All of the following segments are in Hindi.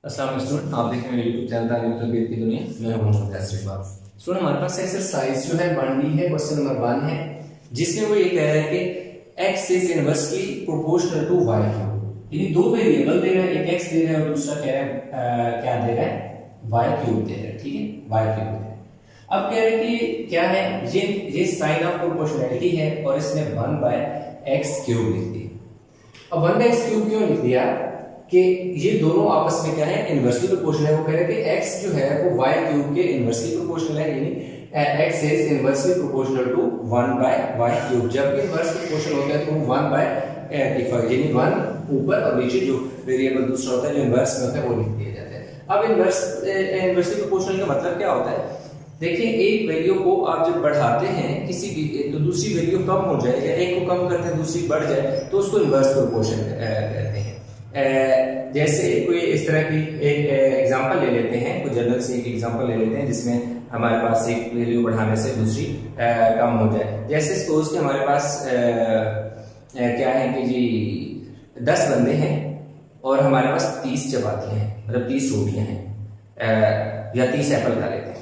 अस्सलाम वालेकुम स्टूडेंट, आप देखें मेरे यूट्यूब चैनल तालीम तरबियत की दुनिया। मैं हूं मोहम्मद यासिर इकबाल। स्टूडेंट, हमारे पास एक्सरसाइज जो है 1D है, क्वेश्चन नंबर 1 है, जिसमें वो ये कह रहा है कि x is inversely proportional to y cube. यानी दो वेरिएबल दे रहा है, एक x दे रहा है और दूसरा कह रहा है क्या दे रहा है, y क्यूब दे रहा है। ठीक है, y क्यूब दे रहा है। अब कह रहे हैं कि क्या है, ये साइन ऑफ प्रोपोर्शनैलिटी है और इसने 1/x क्यूब लिख दिया। अब 1/x क्यूब क्यों लिख दिया कि ये दोनों आपस में क्या है, इनवर्सली प्रोपोर्शनल है। वो कह रहे हैं कि x जो है वो y क्यूब के इनवर्सली प्रोपोर्शनल है, यानी x is inversely proportional to 1/y cube. जब भी इनवर्स प्रोपोर्शनल होता है तो 1/, यानी 1 ऊपर और नीचे जो वेरिएबल दूसरा होता है जो इनवर्स में होता है वो लिख दिया जाता है। अब इनवर्सली प्रोपोर्शनल का मतलब क्या होता है? देखिए, एक वैल्यू को आप जब बढ़ाते हैं किसी भी, तो दूसरी वैल्यू कम हो जाए, या एक को कम करते हैं दूसरी बढ़ जाए, तो उसको इनवर्स प्रोपोर्शन कहते हैं। जैसे कोई इस तरह की एक एग्जांपल ले लेते हैं, कोई जनरल से एक एग्जांपल ले लेते हैं जिसमें हमारे पास एक वैल्यू बढ़ाने से दूसरी कम हो जाए। जैसे सपोज कि हमारे पास क्या है कि जी 10 बंदे हैं और हमारे पास 30 चपातियां हैं, मतलब 30 रोटियां हैं, या 30 एप्पल खा लेते हैं।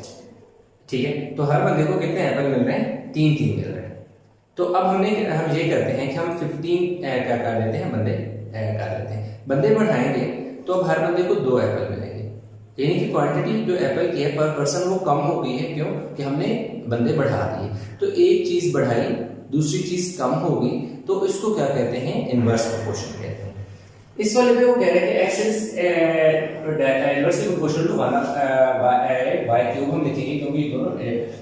ठीक है, तो हर बंदे को कितने एप्पल मिल रहे हैं? 3 मिल रहे हैं। तो अब हम ये करते हैं कि हम 15 क्या कर लेते हैं, बंदे कर लेते हैं। बंदे बढ़ाएंगे तो अब हर बंदे को 2 एप्पल मिलेंगे, यानी कि क्वांटिटी जो एप्पल की है पर पर्सन वो कम हो गई है। क्यों? कि हमने बंदे बढ़ा दिए। तो एक चीज बढ़ाई, दूसरी चीज कम हो गई, तो इसको क्या कहते हैं? इनवर्स प्रोपोर्शन कहते हैं। इस वाले पे वो कह रहे हैं कि x is inversely proportional to 1/y cube हम लिखेंगे क्योंकि ये दोनों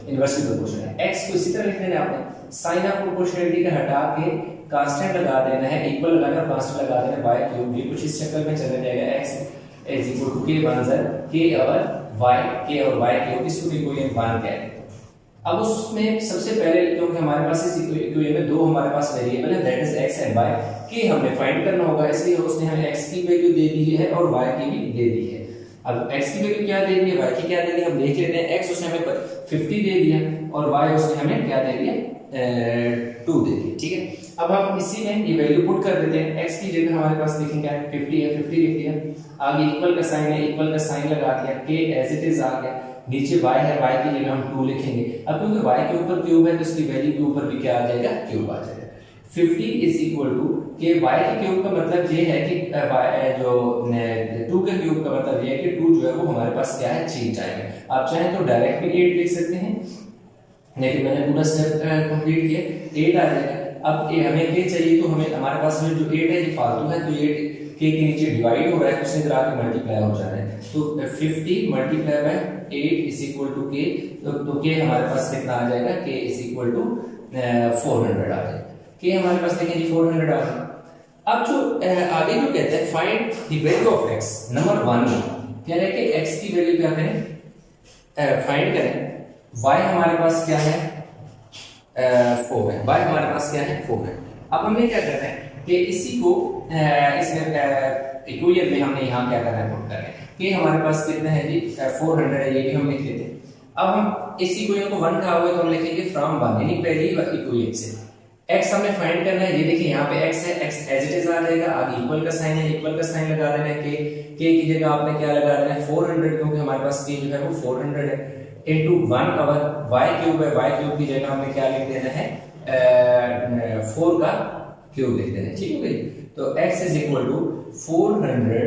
इनवर्सली प्रोपोर्शनल है। x को इसी तरह लिख देना है आपने, साइन ऑफ प्रोपोर्शनैलिटी का हटा के कांस्टेंट लगा देना है, इक्वल लगाना है और कांस्टेंट लगा देना है y क्यूब। ये कुछ इस शक्ल में चला जाएगा, x is equal to k बराबर k और y, k और y क्यूब, इसको भी कोई 1 कहते हैं। अब उसमें सबसे पहले क्योंकि हमारे पास इस इक्वेशन में दो हमारे पास वेरिएबल है, that is x and y, की हमने फाइंड करना होगा, इसलिए उसने हमें x की वैल्यू दे दी है और y की भी दे दी है। अब x की वैल्यू क्या दे दी है, y की क्या दे दी है, हम देख लेते हैं। x उसने हमें 50 दे दिया और y उसने हमें क्या दे दिया, 2 दे दिया। ठीक है, अब हम इसी में ये वैल्यू पुट कर देते हैं। x की जगह हमारे पास लिखेंगे क्या है, 50 है, 50 लिख दिया। आगे इक्वल का साइन है, इक्वल का साइन लगा दिया, k एज इट इज आ गया। नीचे y है, y की जगह हम 2 लिखेंगे। अब क्योंकि y के ऊपर क्यूब है तो इसकी वैल्यू के ऊपर भी क्या आ जाएगा, क्यूब आ जाएगा। 50 इज इक्वल टू के y के क्यूब का मतलब ये है कि जो 2 के क्यूब का मतलब ये है कि 2 जो है वो हमारे पास क्या है, 3 टाइम है। आप चाहें तो डायरेक्ट भी 8 लिख सकते हैं, लेकिन मैंने पूरा स्टेप कंप्लीट किया, 8 आ जाएगा। अब ये हमें क्या चाहिए, तो हमें हमारे पास में जो 8 है ये फालतू है, तो 8 के नीचे डिवाइड हो रहा है तो उसने आके मल्टीप्लाई हो जा रहा है। तो 50 multiply by 8 is equal to k, तो k हमारे पास कितना आ जाएगा, k इज इक्वल टू 400 आ जाएगा। k हमारे पास देखें जी 400 आ गया। अब जो आगे जो कहते हैं find the value of x, number 1 कह रहे हैं कि x की वैल्यू क्या करें, फाइंड करें। y हमारे पास क्या है, 4 है, y हमारे पास क्या है, 4 है। अब हमने क्या करना है कि इसी को इसमें इक्वेशन में हमने यहाँ क्या करना है, पुट करना है कि हमारे पास कितना है जी, 400 है, ये भी हम लिख लेते हैं। अब हम इस इक्वेशन को 1 कहा हुआ है तो हम लिखेंगे फ्रॉम 1, यानी पहली इक्वेशन से x हमें फाइंड करना है। ये देखिए यहाँ पे x है, x एज इट इज आ जाएगा। आगे इक्वल का साइन है, इक्वल का साइन लगा देना है, k की जगह आपने क्या लगा देना है, 400, क्योंकि हमारे पास k जो है वो 400 है, इनटू 1 और y क्यूब है, y क्यूब की जगह हमने क्या लिख देना है, 4 का क्यूब लिख देना है। ठीक है भाई, तो x is equal to 400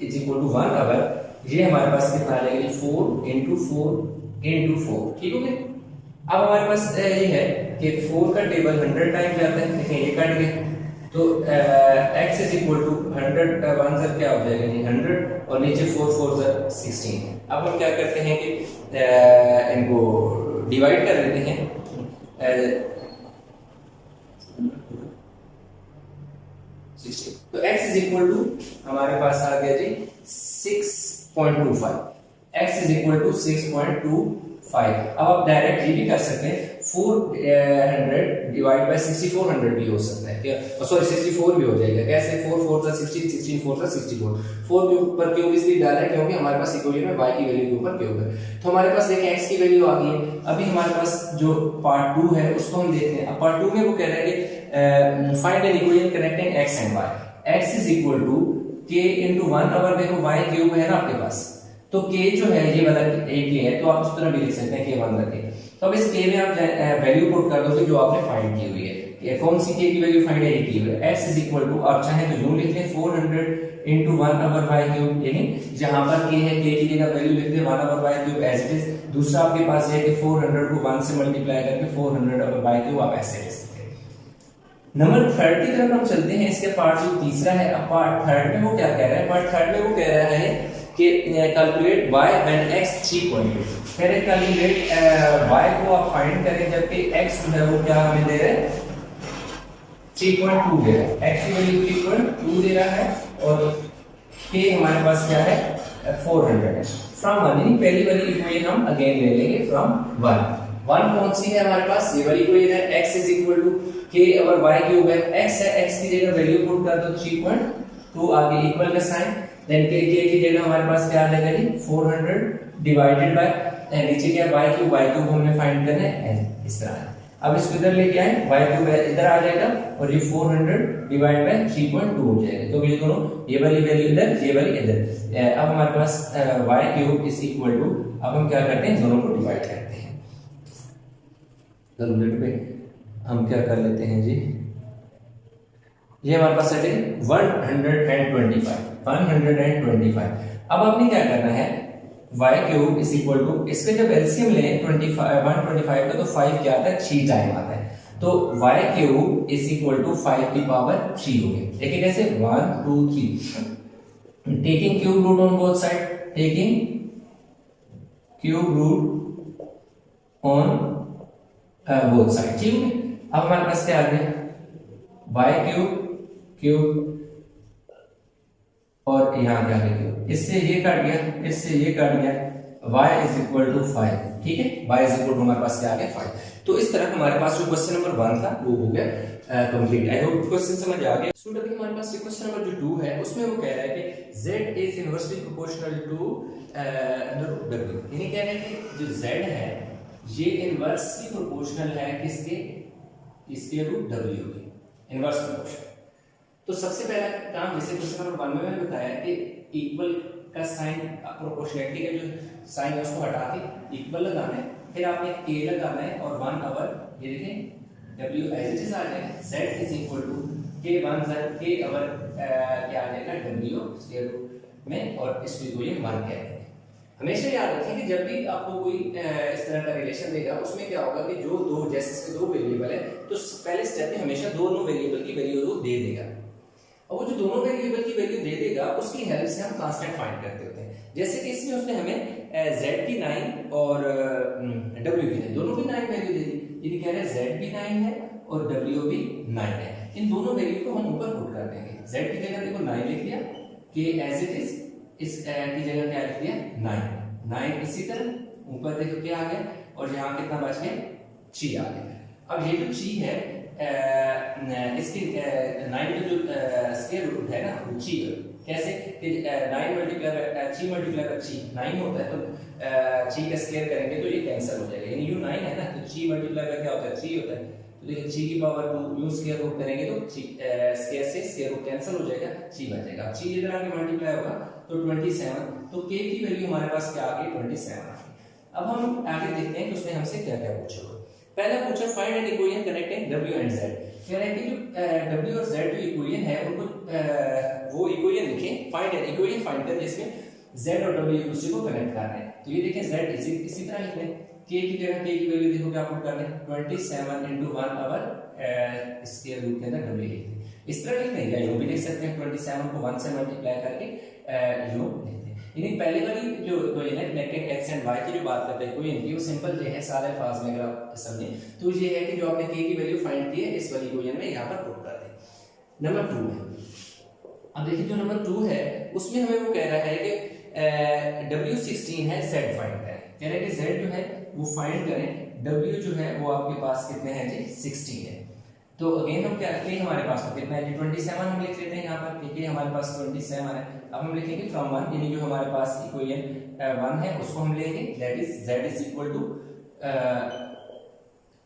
is equal to 1 over, ये हमारे पास कितना आ जाएगा, 4 इंटू 4 इंटू 4। ठीक हो गया। अब हमारे पास ये है कि 4 का टेबल 100 टाइम जाता है, देखें ये कट गया, तो x is equal to 100 1 sir क्या हो जाएगा जी 100 और नीचे 4 4 सर 16। अब हम क्या करते हैं कि इनको डिवाइड कर देते हैं। तो x इज इक्वल टू हमारे पास आ गया जी 6.25, x इज इक्वल टू 6.25। अब आप डायरेक्ट ये भी कर सकते हैं, 400 डिवाइड बाय 6400 भी हो सकता है, क्या सॉरी 64 भी हो जाएगा। कैसे, 4 4 सा 16, 16 4 सा 64, 4 के ऊपर क्यूब इसलिए डाला है क्योंकि हमारे पास इक्वेशन में y की वैल्यू के ऊपर क्यूब है। तो हमारे पास देखिए x की वैल्यू आ गई है। अभी हमारे पास जो पार्ट 2 है उसको हम देखते हैं। अब पार्ट 2 में वो कह रहा है कि find an equation connecting x and y, x is equal to k into 1 देखो y क्यूब है ना आपके पास, तो k जो है ये वाला एक k है, तो आप उस तरह भी लिख सकते हैं k1 रखें। तो अब इस k में आप वैल्यू पुट कर दोगे जो आपने फाइंड की हुई है। कौन सी k की वैल्यू फाइंड है, ये की हुई है। x इज इक्वल टू, आप चाहें तो यूं लिख लें 400 इंटू 1/y क्यूब, यानी जहां पर k है k की जगह वैल्यू लिख दें 1/y cube as it is. दूसरा आपके पास है कि 400 को 1 से मल्टीप्लाई करके 400/y क्यूब आप ऐसे लिख सकते हैं। नंबर थर्ड की तरफ हम चलते हैं। इसके पार्ट जो तीसरा है, अब पार्ट थर्ड में वो क्या कह रहा है, पार्ट थर्ड में वो कह रहा है कि कैलकुलेट y व्हेन x 3.2, कह रहे कैलकुलेट y को आप फाइंड करें जबकि x जो है वो क्या हमें दे रहा है 3.2 दे रहा है, x की वैल्यू 3.2 दे रहा है और k हमारे पास क्या है 400 है। फ्रॉम 1 यानी पहली वाली इक्वेशन हम अगेन ले लेंगे फ्रॉम 1 कौन सी है हमारे पास, ये वाली इक्वेशन है x is equal to k और y क्यूब है, x है, x की जगह वैल्यू पुट कर दो 3.2, आगे इक्वल का साइन, देन k की जगह हमारे पास क्या आ जाएगा जी 400 डिवाइडेड बाय नीचे क्या y क्यूब हमने फाइंड करना है इस तरह। अब इसको इधर लेके आए, y क्यूब इधर आ जाएगा और ये 400 डिवाइड बाय 3.2 हो जाएगा, तो ये दोनों ये वाली वैल्यू इधर, ये वाली इधर। अब हमारे पास y cube is equal to, अब हम क्या करते हैं दोनों को डिवाइड करते हैं। कैलकुलेटर पे हम क्या कर लेते हैं जी, ये हमारे पास है 125। अब आपने क्या करना है y cube is equal to, इसके जब एलसीएम लें 125 का तो 5 क्या आता है 3 टाइम आता है, तो y cube is equal to 5 की पावर 3 हो गया। देखिए कैसे 1 2 3, taking cube root on both side, taking cube root on both side, ठीक है। अब हमारे पास क्या आ गया y क्यूब और यहाँ क्या है क्यूब, इससे ये काट गया, इससे ये काट गया, y इज इक्वल टू 5, ठीक है, y इज इक्वल टू हमारे पास क्या आ गया 5। तो इस तरह हमारे पास जो क्वेश्चन नंबर 1 था वो हो गया कंप्लीट। आई होप क्वेश्चन समझ आ गया स्टूडेंट। अभी हमारे पास क्वेश्चन नंबर जो 2 है उसमें वो कह रहा है कि z is inversely proportional to w, यानी कह रहे हैं कि जो z है ये इनवर्सली प्रोपोर्शनल है किसके, इसके रूट w के, इनवर्स प्रोपोर्शनल। तो सबसे पहला काम जैसे क्वेश्चन नंबर 1 में मैंने बताया कि इक्वल का साइन, प्रोपोर्शनैलिटी का जो साइन है उसको हटा के इक्वल लगाना है, फिर आपने k लगाना है और 1/, ये देखें w एज इट इज आ जाएगा, z is equal to k/1 क्या आ जाएगा w स्क्वायर रूट में, और इसको को ये 1 कहते हैं। हमेशा याद रखें कि जब भी आपको कोई इस तरह का रिलेशन देगा उसमें क्या होगा कि जो दो, जैसे इसके 2 वेरिएबल है तो पहले स्टेप में हमेशा दोनों वेरिएबल की वैल्यू वो दे देगा, और वो जो दोनों वेरिएबल की वैल्यू दे देगा उसकी हेल्प से हम कांस्टेंट फाइंड करते होते हैं। जैसे कि इसमें उसने हमें z की 9 और w की 9 दोनों की 9 वैल्यू दे दी, यानी कह रहे हैं z भी 9 है और w भी 9 है। इन दोनों वैल्यू को हम ऊपर पुट कर देंगे, z की जगह देखो 9 लिख दिया, k एज इट इज, इस की जगह क्या लिख दिया 9, इसी तरह ऊपर देखो क्या आ गया और यहाँ कितना बच गया 3 आ गया। अब ये जो 3 है इसकी 9 का जो स्क्वायर रूट है ना वो 3 है, कैसे कि 9 मल्टीप्लाई 3 मल्टीप्लाई 3 9 होता है, तो 3 का स्क्वायर करेंगे तो ये कैंसिल हो जाएगा, यानी यू 9 है ना तो 3 मल्टीप्लाई क्या होता है 3 होता है, तो देखिए 3 की पावर 2 यू स्क्वायर रूट करेंगे तो स्क्वायर से स्क्वायर रूट कैंसिल हो जाएगा, 3 बच जाएगा। 3 इधर आके मल्टीप्लाई होगा तो 27, तो k की वैल्यू हमारे पास क्या आ गई 27 आ गई। अब हम आगे देखते हैं कि उसने हमसे क्या क्या पूछा। पहला पूछा find an equation connecting w and z, कह रहा है कि जो w और z जो इक्वेशन है उनको वो इक्वेशन लिखें, फाइंड एन इक्वेशन फाइंड करें जिसमें z और w एक दूसरे को कनेक्ट कर रहे हैं। तो ये देखें z इसी तरह लिख लें, k की जगह k की वैल्यू देखो क्या पुट कर लें 27 into 1/, स्क्वायर रूट के अंदर w लिख दें, इस तरह लिख दें या यूं भी लिख सकते हैं 27 को 1 से मल्टीप्लाई करके यूं लिख दें। यानी पहले वाली जो इक्वेशन है कनेक्टिंग x एंड y की जो बात करते हैं इक्वेशन की वो सिंपल जो है सारे अल्फाज में अगर आप समझें तो ये है कि जो आपने k की वैल्यू फाइंड की है इस वाली इक्वेशन में यहां पर पुट कर दें। नंबर 2 है, अब देखिए जो नंबर 2 है उसमें हमें वो कह रहा है कि w16 है z फाइंड करें, कह रहा है कि z जो है वो फाइंड करें, w जो है वो आपके पास कितने हैं जी 16 है। तो अगेन हम क्या रखेंगे हमारे पास तो कितना है जी 27 हम लिख लेते हैं यहाँ पर, ठीक है हमारे पास 27 है। अब हम लिखेंगे फ्रॉम 1 यानी जो हमारे पास इक्वेशन 1 है उसको हम लेंगे that is z is equal to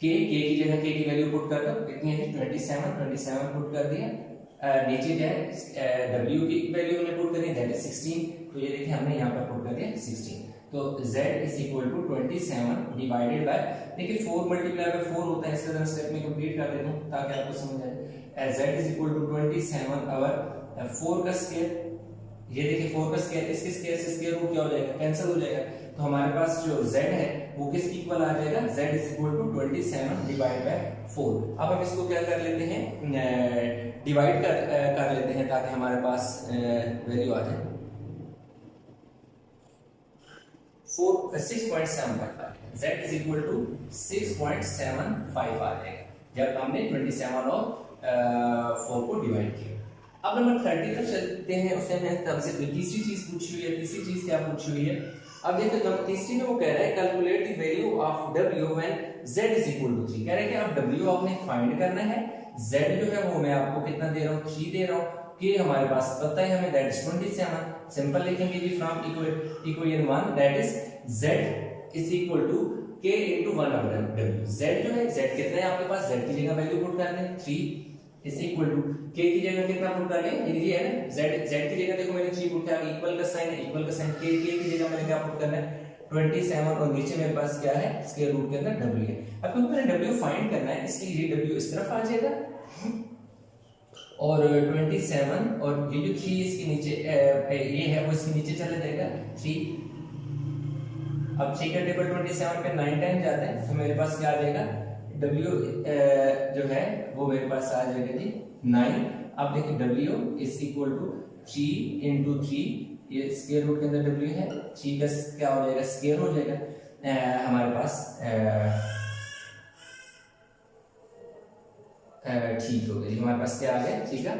k की जगह k की वैल्यू पुट कर दो, कितनी है 27 पुट कर दिया नीचे जो है w की वैल्यू हमने पुट करी दैट इज 16, तो ये देखिए हमने यहाँ पर पुट कर दिया 16। तो z is equal to 27 divided by, देखिए 4 मल्टीप्लाई बाय 4 होता है, इसका स्टेप में कंप्लीट कर देता हूँ ताकि आपको समझ आए। z इज इक्वल टू 27 और 4 का स्क्वायर, ये देखिए 4 का स्क्वायर, इसके स्क्वायर से स्क्वायर रूट क्या हो जाएगा, कैंसिल हो जाएगा। तो हमारे पास जो z है वो किसके इक्वल आ जाएगा, z is equal to 27 divide by 4। अब हम इसको क्या कर लेते हैं, डिवाइड कर लेते हैं ताकि हमारे पास वैल्यू आ जाए 6.755, z इज इक्वल टू 6.755 आ जाएगा जब हमने 27 और 4 को डिवाइड किया। अब नंबर 30 तक चलते हैं, उससे हमसे तीसरी चीज पूछी हुई है। तीसरी चीज क्या पूछी हुई है, अब देखो नंबर तीसरी में वो कह रहा है calculate the value of w when z is equal to 3। कह रहा है कि अब w आपने फाइंड करना है, z जो है वो मैं आपको कितना दे रहा हूँ, 3 दे रहा हूँ, कि हमारे पास पता है हमें दैट इज 27। सिंपल लिखेंगे जी from equation 1 that is z is equal to k into 1 over w। z जो है, z कितना है आपके पास, z की जगह वैल्यू पुट कर दें 3 इज इक्वल टू k की जगह कितना पुट कर लें, ये है ना z की जगह देखो मैंने 3 पुट किया, इक्वल का साइन है, इक्वल का साइन k की जगह मैंने क्या पुट करना है 27 और नीचे मेरे पास क्या है स्क्वायर रूट के अंदर w है। अब क्योंकि मैंने w फाइंड करना है इसलिए ये w इस तरफ आ जाएगा और 27 और ये जो 3 इसके नीचे ये है वो इसके नीचे चला जाएगा 3। अब 3 का टेबल 27 पे 9 टाइम जाता है तो मेरे पास क्या आ जाएगा w जो है वो मेरे पास आ जाएगा जी 9। अब देखिए w is equal to 3 into 3, ये स्क्वायर रूट के अंदर w है, 3 का क्या हो जाएगा स्क्वायर हो जाएगा हमारे पास ठीक हो गई, हमारे पास क्या आ गया, ठीक है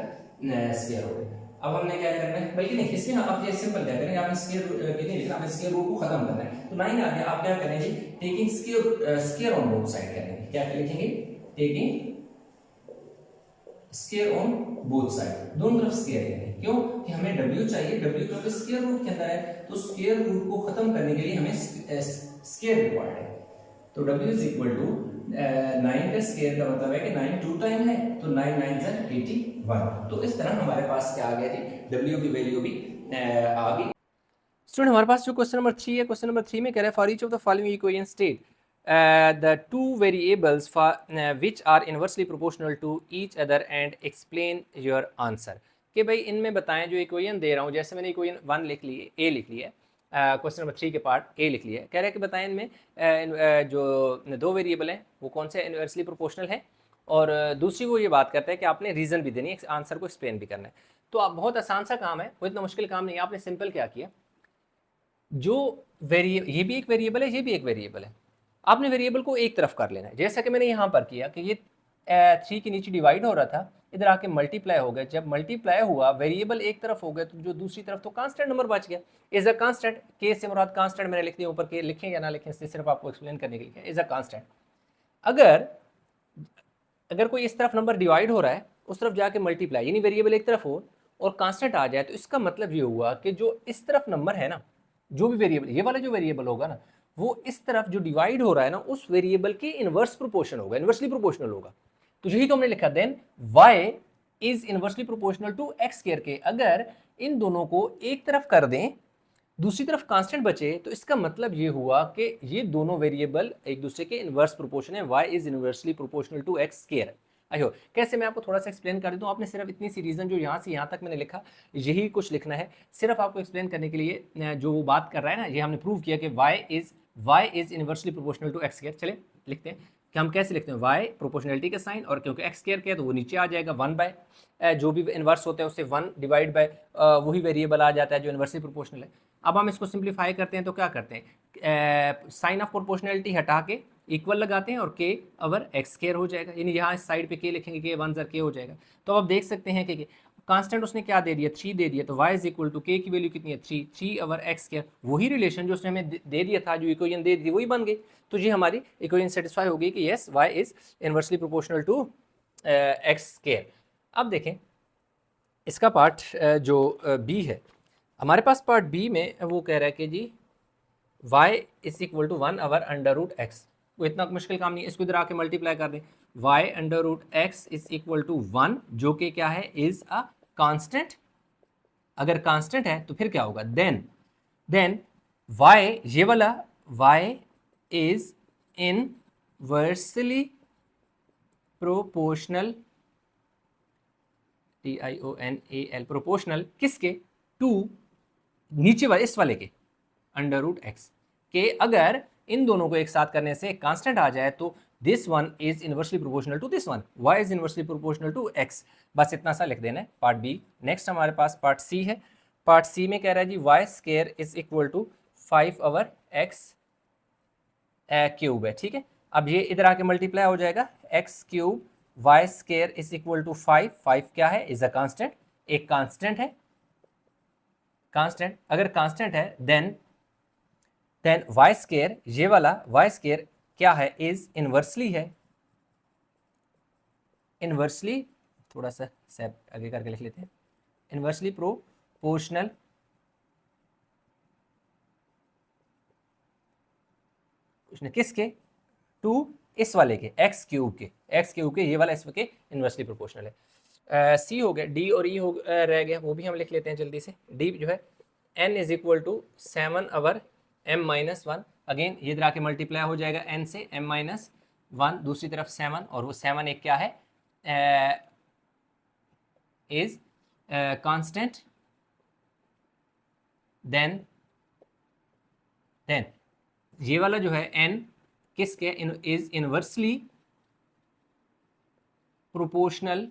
स्क्वायर हो गया। अब हमने क्या करना है, बल्कि नहीं इसके ना आप ये सिंपल क्या करेंगे, आपने स्क्वायर नहीं लिखना, आपने स्क्वायर रूट को खत्म करना है। तो 9 आ गया, आप क्या करेंगे taking square on both side करेंगे, क्या लिखेंगे taking square on both side, दोनों तरफ स्क्वायर लेंगे। क्यों कि हमें w चाहिए, w क्योंकि स्क्वायर रूट के अंदर है तो स्क्वायर रूट को खत्म करने के लिए हमें स्क्वायर रिक्वायर्ड है। तो w इज इक्वल टू 9 का स्क्वायर का मतलब है कि 9 2 टाइम है तो 9 9 is 81। तो इस तरह हमारे पास क्या आ गया जी w की वैल्यू भी आ गई। स्टूडेंट हमारे पास जो क्वेश्चन नंबर 3 है, क्वेश्चन नंबर 3 में कह रहा है for each of the following equation state the two variables for which are inversely proportional to each other and explain your answer। कि भाई इनमें बताएं जो इक्वेशन दे रहा हूँ, जैसे मैंने इक्वेशन 1 लिख ली है, ए लिख लिया है, क्वेश्चन नंबर 3 के पार्ट ए लिख लिया है, कह रहा है कि बताएं इनमें जो दो वेरिएबल हैं वो कौन से इनवर्सली प्रोपोर्शनल है, और दूसरी वो ये बात करता है कि आपने रीज़न भी देनी है, आंसर को एक्सप्लेन भी करना है। तो आप बहुत आसान सा काम है, कोई इतना मुश्किल काम नहीं है। आपने सिंपल क्या किया, जो ये भी एक वेरिएबल है, ये भी एक वेरिएबल है, आपने वेरिएबल को एक तरफ कर लेना है, जैसा कि मैंने यहाँ पर किया कि ये 3 के नीचे डिवाइड हो रहा था, इधर आके मल्टीप्लाई हो गया। जब मल्टीप्लाई हुआ वेरिएबल एक तरफ हो गया तो जो दूसरी तरफ तो कांस्टेंट नंबर बच गया। इज अ कांस्टेंट, के से मुराद कांस्टेंट मैंने लिख दिया, ऊपर के लिखें या ना लिखें इससे सिर्फ आपको एक्सप्लेन करने के लिए, इज अ कांस्टेंट। अगर कोई इस तरफ नंबर डिवाइड हो रहा है उस तरफ जाके मल्टीप्लाई, यानी वेरिएबल एक तरफ हो और कांस्टेंट आ जाए, तो इसका मतलब ये हुआ कि जो इस तरफ नंबर है ना, जो भी वेरिएबल, ये वाला जो वेरिएबल होगा ना, वो इस तरफ जो डिवाइड हो रहा है ना उस वेरिएबल के इनवर्स प्रोपोर्शन होगा, इनवर्सली प्रोपोर्शनल होगा। तो यही तो हमने लिखा, then y is inversely proportional to x square के। अगर इन दोनों को एक तरफ कर दें, दूसरी तरफ कांस्टेंट बचे, तो इसका मतलब ये हुआ कि ये दोनों वेरिएबल एक दूसरे के इनवर्स प्रोपोर्शन है, y is inversely proportional to x square. आयो कैसे, मैं आपको थोड़ा सा एक्सप्लेन कर देता हूँ। आपने सिर्फ इतनी सी रीजन जो यहाँ से यहाँ तक मैंने लिखा, यही कुछ लिखना है सिर्फ आपको एक्सप्लेन करने के लिए। जो वो बात कर रहा है ना, ये हमने प्रूव किया कि y is inversely proportional to x square. चले लिखते हैं कि हम कैसे लिखते हैं, y प्रोपोर्शनलिटी का साइन, और क्योंकि x स्क्वायर के तो वो नीचे आ जाएगा 1 बाय जो भी इन्वर्स होता है उससे 1 डिवाइड बाय वही वेरिएबल आ जाता है जो इन्वर्सली प्रोपोर्शनल है। अब हम इसको सिंप्लीफाई करते हैं तो क्या करते हैं, साइन ऑफ प्रोपोर्शनलिटी हटा के इक्वल लगाते हैं और k ओवर x स्क्वायर हो जाएगा, यानी यहाँ इस साइड पे k लिखेंगे, k 1 ज़र k हो जाएगा। तो अब आप देख सकते हैं कि कांस्टेंट उसने क्या दे दिया, 3 दे दिया, तो y is equal to k की वैल्यू कितनी है 3 ओवर x स्क्वायर। वही रिलेशन जो उसने हमें दे दिया था, जो इक्वेशन दे दी वही बन गई। तो ये हमारी इक्वेशन सेटिस्फाई हो गई कि yes y is inversely proportional to x square. अब देखें इसका पार्ट जो b है, हमारे पास पार्ट b में वो कह रहा है कि जी y is equal to 1 over under root x। वो इतना मुश्किल काम नहीं है, इसको इधर आके मल्टीप्लाई कर दें, y under root x is equal to 1, जो कि क्या है, इज अ कांस्टेंट। अगर कांस्टेंट है तो फिर क्या होगा, देन y, ये वाला y is inversely proportional, TIONAL, proportional किसके, टू, नीचे वाले इस वाले के अंडर रूट एक्स के। अगर इन दोनों को एक साथ करने से कांस्टेंट आ जाए तो this one is inversely proportional to this one, y is inversely proportional to x। बस इतना सा लिख देना है पार्ट बी। नेक्स्ट हमारे पास पार्ट सी है। पार्ट सी में कह रहा है जी y square is equal to 5 over x cube है, ठीक है। अब ये इधर आके मल्टीप्लाई हो जाएगा, x cube y square is equal to 5, 5 क्या है, इज अ कांस्टेंट, एक कांस्टेंट है, कांस्टेंट। अगर कांस्टेंट है देन वाई स्केयर, ये वाला वाई स्केयर क्या है, इज इनवर्सली है, इनवर्सली, थोड़ा सा सेप आगे करके लिख लेते हैं, इनवर्सली प्रोपोर्शनल किसके, टू इस वाले के, एक्स क्यूब के, ये वाला इस के इनवर्सली प्रोपोर्शनल है। सी हो गया, डी और ई हो रह गया, वो भी हम लिख लेते हैं जल्दी से। डी जो है n is equal to 7 over m minus 1, again ये इधर आके मल्टीप्लाई हो जाएगा n से, m माइनस 1 दूसरी तरफ 7, और वो 7 एक क्या है, इज कांस्टेंट। देन ये वाला जो है n किसके, is inversely proportional,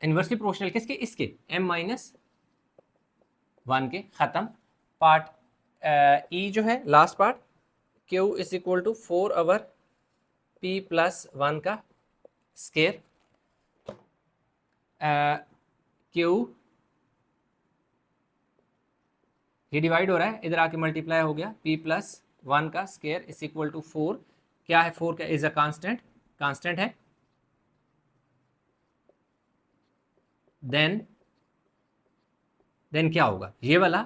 inversely proportional किसके, इसके m माइनस 1 के। खत्म। पार्ट ई जो है last part, q is equal to 4 over p plus 1 का स्केयर, q ये डिवाइड हो रहा है, इधर आके मल्टीप्लाई हो गया, p प्लस 1 का स्केयर इज इक्वल टू 4, क्या है, 4 का इज अ कांस्टेंट, कांस्टेंट है। देन क्या होगा, ये वाला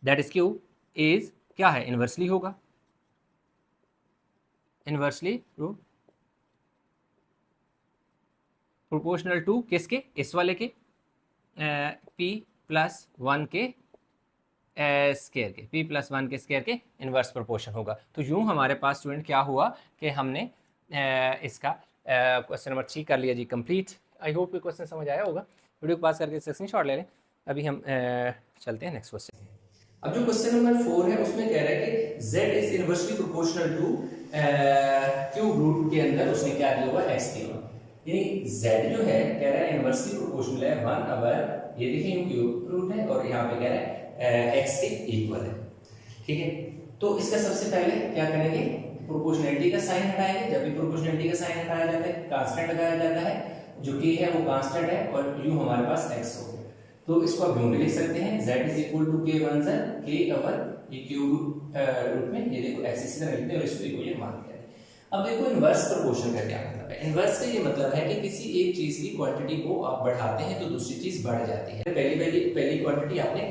दैट इज q इज क्या है, इनवर्सली होगा, इनवर्सली प्रोपोर्शनल टू किसके, इस वाले के, p प्लस 1 के स्केयर के, p प्लस 1 के स्केयर के इनवर्स प्रोपोर्शन होगा। तो यूं हमारे पास स्टूडेंट क्या हुआ कि हमने इसका क्वेश्चन नंबर 3 कर लिया जी कंप्लीट। आई होप ये क्वेश्चन समझ आया होगा। वीडियो को पास करके स्क्रीनशॉट ले लें। अभी हम चलते हैं नेक्स्ट क्वेश्चन। अब जो क्वेश्चन नंबर 4 है उसमें कह रहा है कि z is inversely proportional to cube root के अंदर उसने क्या दिया हुआ, x दिया हुआ, यानी z जो है कह रहा है इनवर्सली प्रोपोर्शनल है 1 ओवर, ये देखिए क्यूब रूट है और यहाँ पे कह रहा है x के इक्वल है, ठीक है। तो इसका सबसे पहले क्या करेंगे, प्रोपोर्शनैलिटी का साइन हटाएंगे। जब भी प्रोपोर्शनैलिटी का साइन हटाया जाता है कांस्टेंट लगाया जाता है, जो कि है वो कांस्टेंट है, और यूं हमारे पास x हो गया। तो इसको आप यूं भी लिख सकते हैं, z is equal to k one k over ये क्यूब रूट में, ये देखो x इसी तरह लिखते हैं और इसको इक्वल मान लिया है। अब देखो इनवर्स प्रोपोर्शन का क्या मतलब है। इनवर्स का ये मतलब है कि किसी एक चीज की क्वांटिटी को आप बढ़ाते हैं तो दूसरी चीज बढ़ जाती है। पहली क्वांटिटी आपने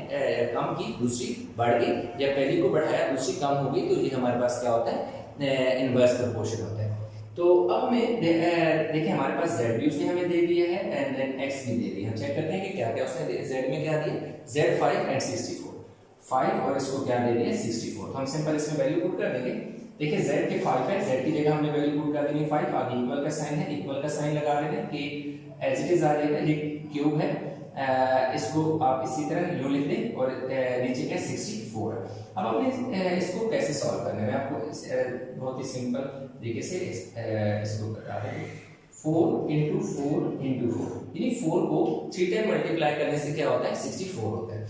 कम की, दूसरी बढ़ गई, या पहली को बढ़ाया दूसरी कम हो गई, तो ये हमारे पास क्या होता है, इनवर्स प्रोपोर्शन होता है। तो अब मैं देखिए हमारे पास z भी उसने हमें दे दिया है एंड देन x भी दे दिया। हम चेक करते हैं कि क्या क्या उसने z में क्या दिया, z 5 एंड 64, 5 और इसको क्या दे दिया 64। तो हम सिंपल इसमें वैल्यू पुट कर देंगे। देखिए z के 5 है, z की जगह हमने वैल्यू पुट कर देनी 5, आगे इक्वल का साइन है, इक्वल का साइन लगा देंगे कि एज इट इज आ जाएगा, ये क्यूब है, इसको आप इसी तरह यूं लिख दें और नीचे क्या 64। अब आपने इसको कैसे सॉल्व करना है, मैं आपको बहुत ही सिंपल तरीके से इसको बता देंगे। 4 इंटू 4 इंटू 4, यानी 4 को 3 टाइम मल्टीप्लाई करने से क्या होता है 64 होता है।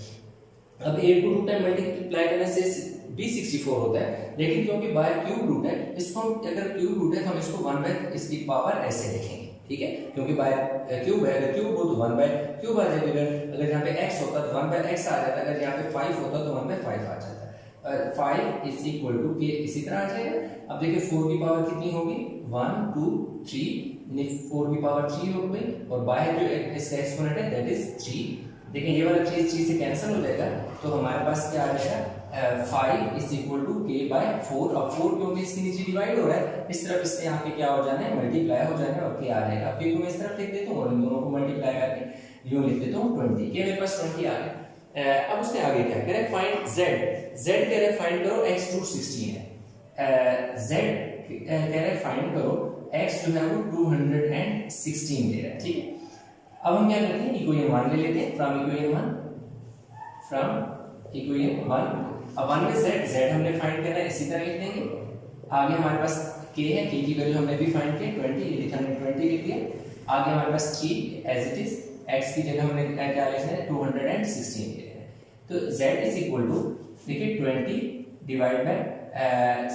अब 8 को 2 टाइम मल्टीप्लाई करने से भी 64 होता है, लेकिन क्योंकि बाय क्यूब रूट है, इसको अगर क्यूब रूट है तो हम इसको 1 बाय इसकी पावर ऐसे लिखेंगे, ठीक है, क्योंकि बाय क्यूब है, अगर क्यूब हो तो 1 बाय क्यूब आ जाएगा, अगर यहाँ पे x होता तो 1 बाय x आ जाता, अगर यहाँ पे 5 होता तो 1 बाय 5 आ जाता। 5 इज इक्वल टू k इसी तरह आ जाएगा। अब देखिए 4 की पावर कितनी होगी, 1 2 3, यानी 4 की पावर 3 हो गई, और बाहर जो इसका एक्सपोनेंट है दैट इज 3 देखिए ये वाला चीज से कैंसिल हो जाएगा, तो हमारे पास क्या आ जाएगा 5 is equal to k by 4। अब 4 क्योंकि इसके नीचे डिवाइड हो रहा है, इस तरफ इससे यहाँ पे क्या हो जाना है, मल्टीप्लाई हो जाना है और k आ जाएगा। अब k को मैं इस तरफ लिख देता हूँ और इन दोनों को मल्टीप्लाई करके यूं लिख देता हूँ 20। ये मेरे पास 20 आ गया। अब उसने आगे क्या कह रहा है, फाइंड z। z कह रहा है फाइंड करो x 216 है, z कह रहा है फाइंड करो x जो है वो 216 दे रहा है, ठीक है। अब हम क्या करते हैं, इक्वेशन 1 ले लेते हैं, फ्रॉम इक्वेशन 1। अब 1 में z हमने फाइंड करना है, इसी तरह लिख देंगे। आगे हमारे पास k है, k की वैल्यू हमने भी फाइंड की 20, ये लिखा हमने 20 लिख दिया। आगे हमारे पास 3 एज इट इज, x की जगह हमने क्या लिखना है 216 ले लेना है। तो z इज इक्वल टू देखिए 20 divide by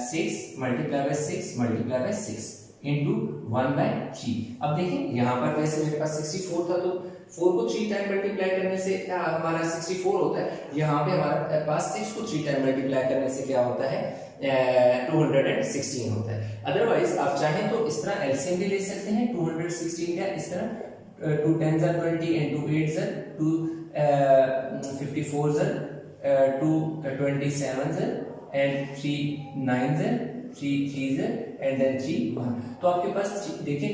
6 multiply by 6 multiply by 6 into 1/3। अब देखिए यहाँ पर वैसे मेरे पास 64 था, तो 4 को 3 टाइम मल्टीप्लाई करने से क्या हमारा 64 होता है। यहाँ पे हमारे पास 6 को 3 टाइम मल्टीप्लाई करने से क्या होता है 216 होता है। अदरवाइज आप चाहें तो इस तरह एलसीएम भी ले सकते हैं 216 का, इस तरह 2 10 are 20 and 2 8 are 2 54 are 2 27 are and 3 9 are 3 3 are and then 3 1। तो आपके पास देखिए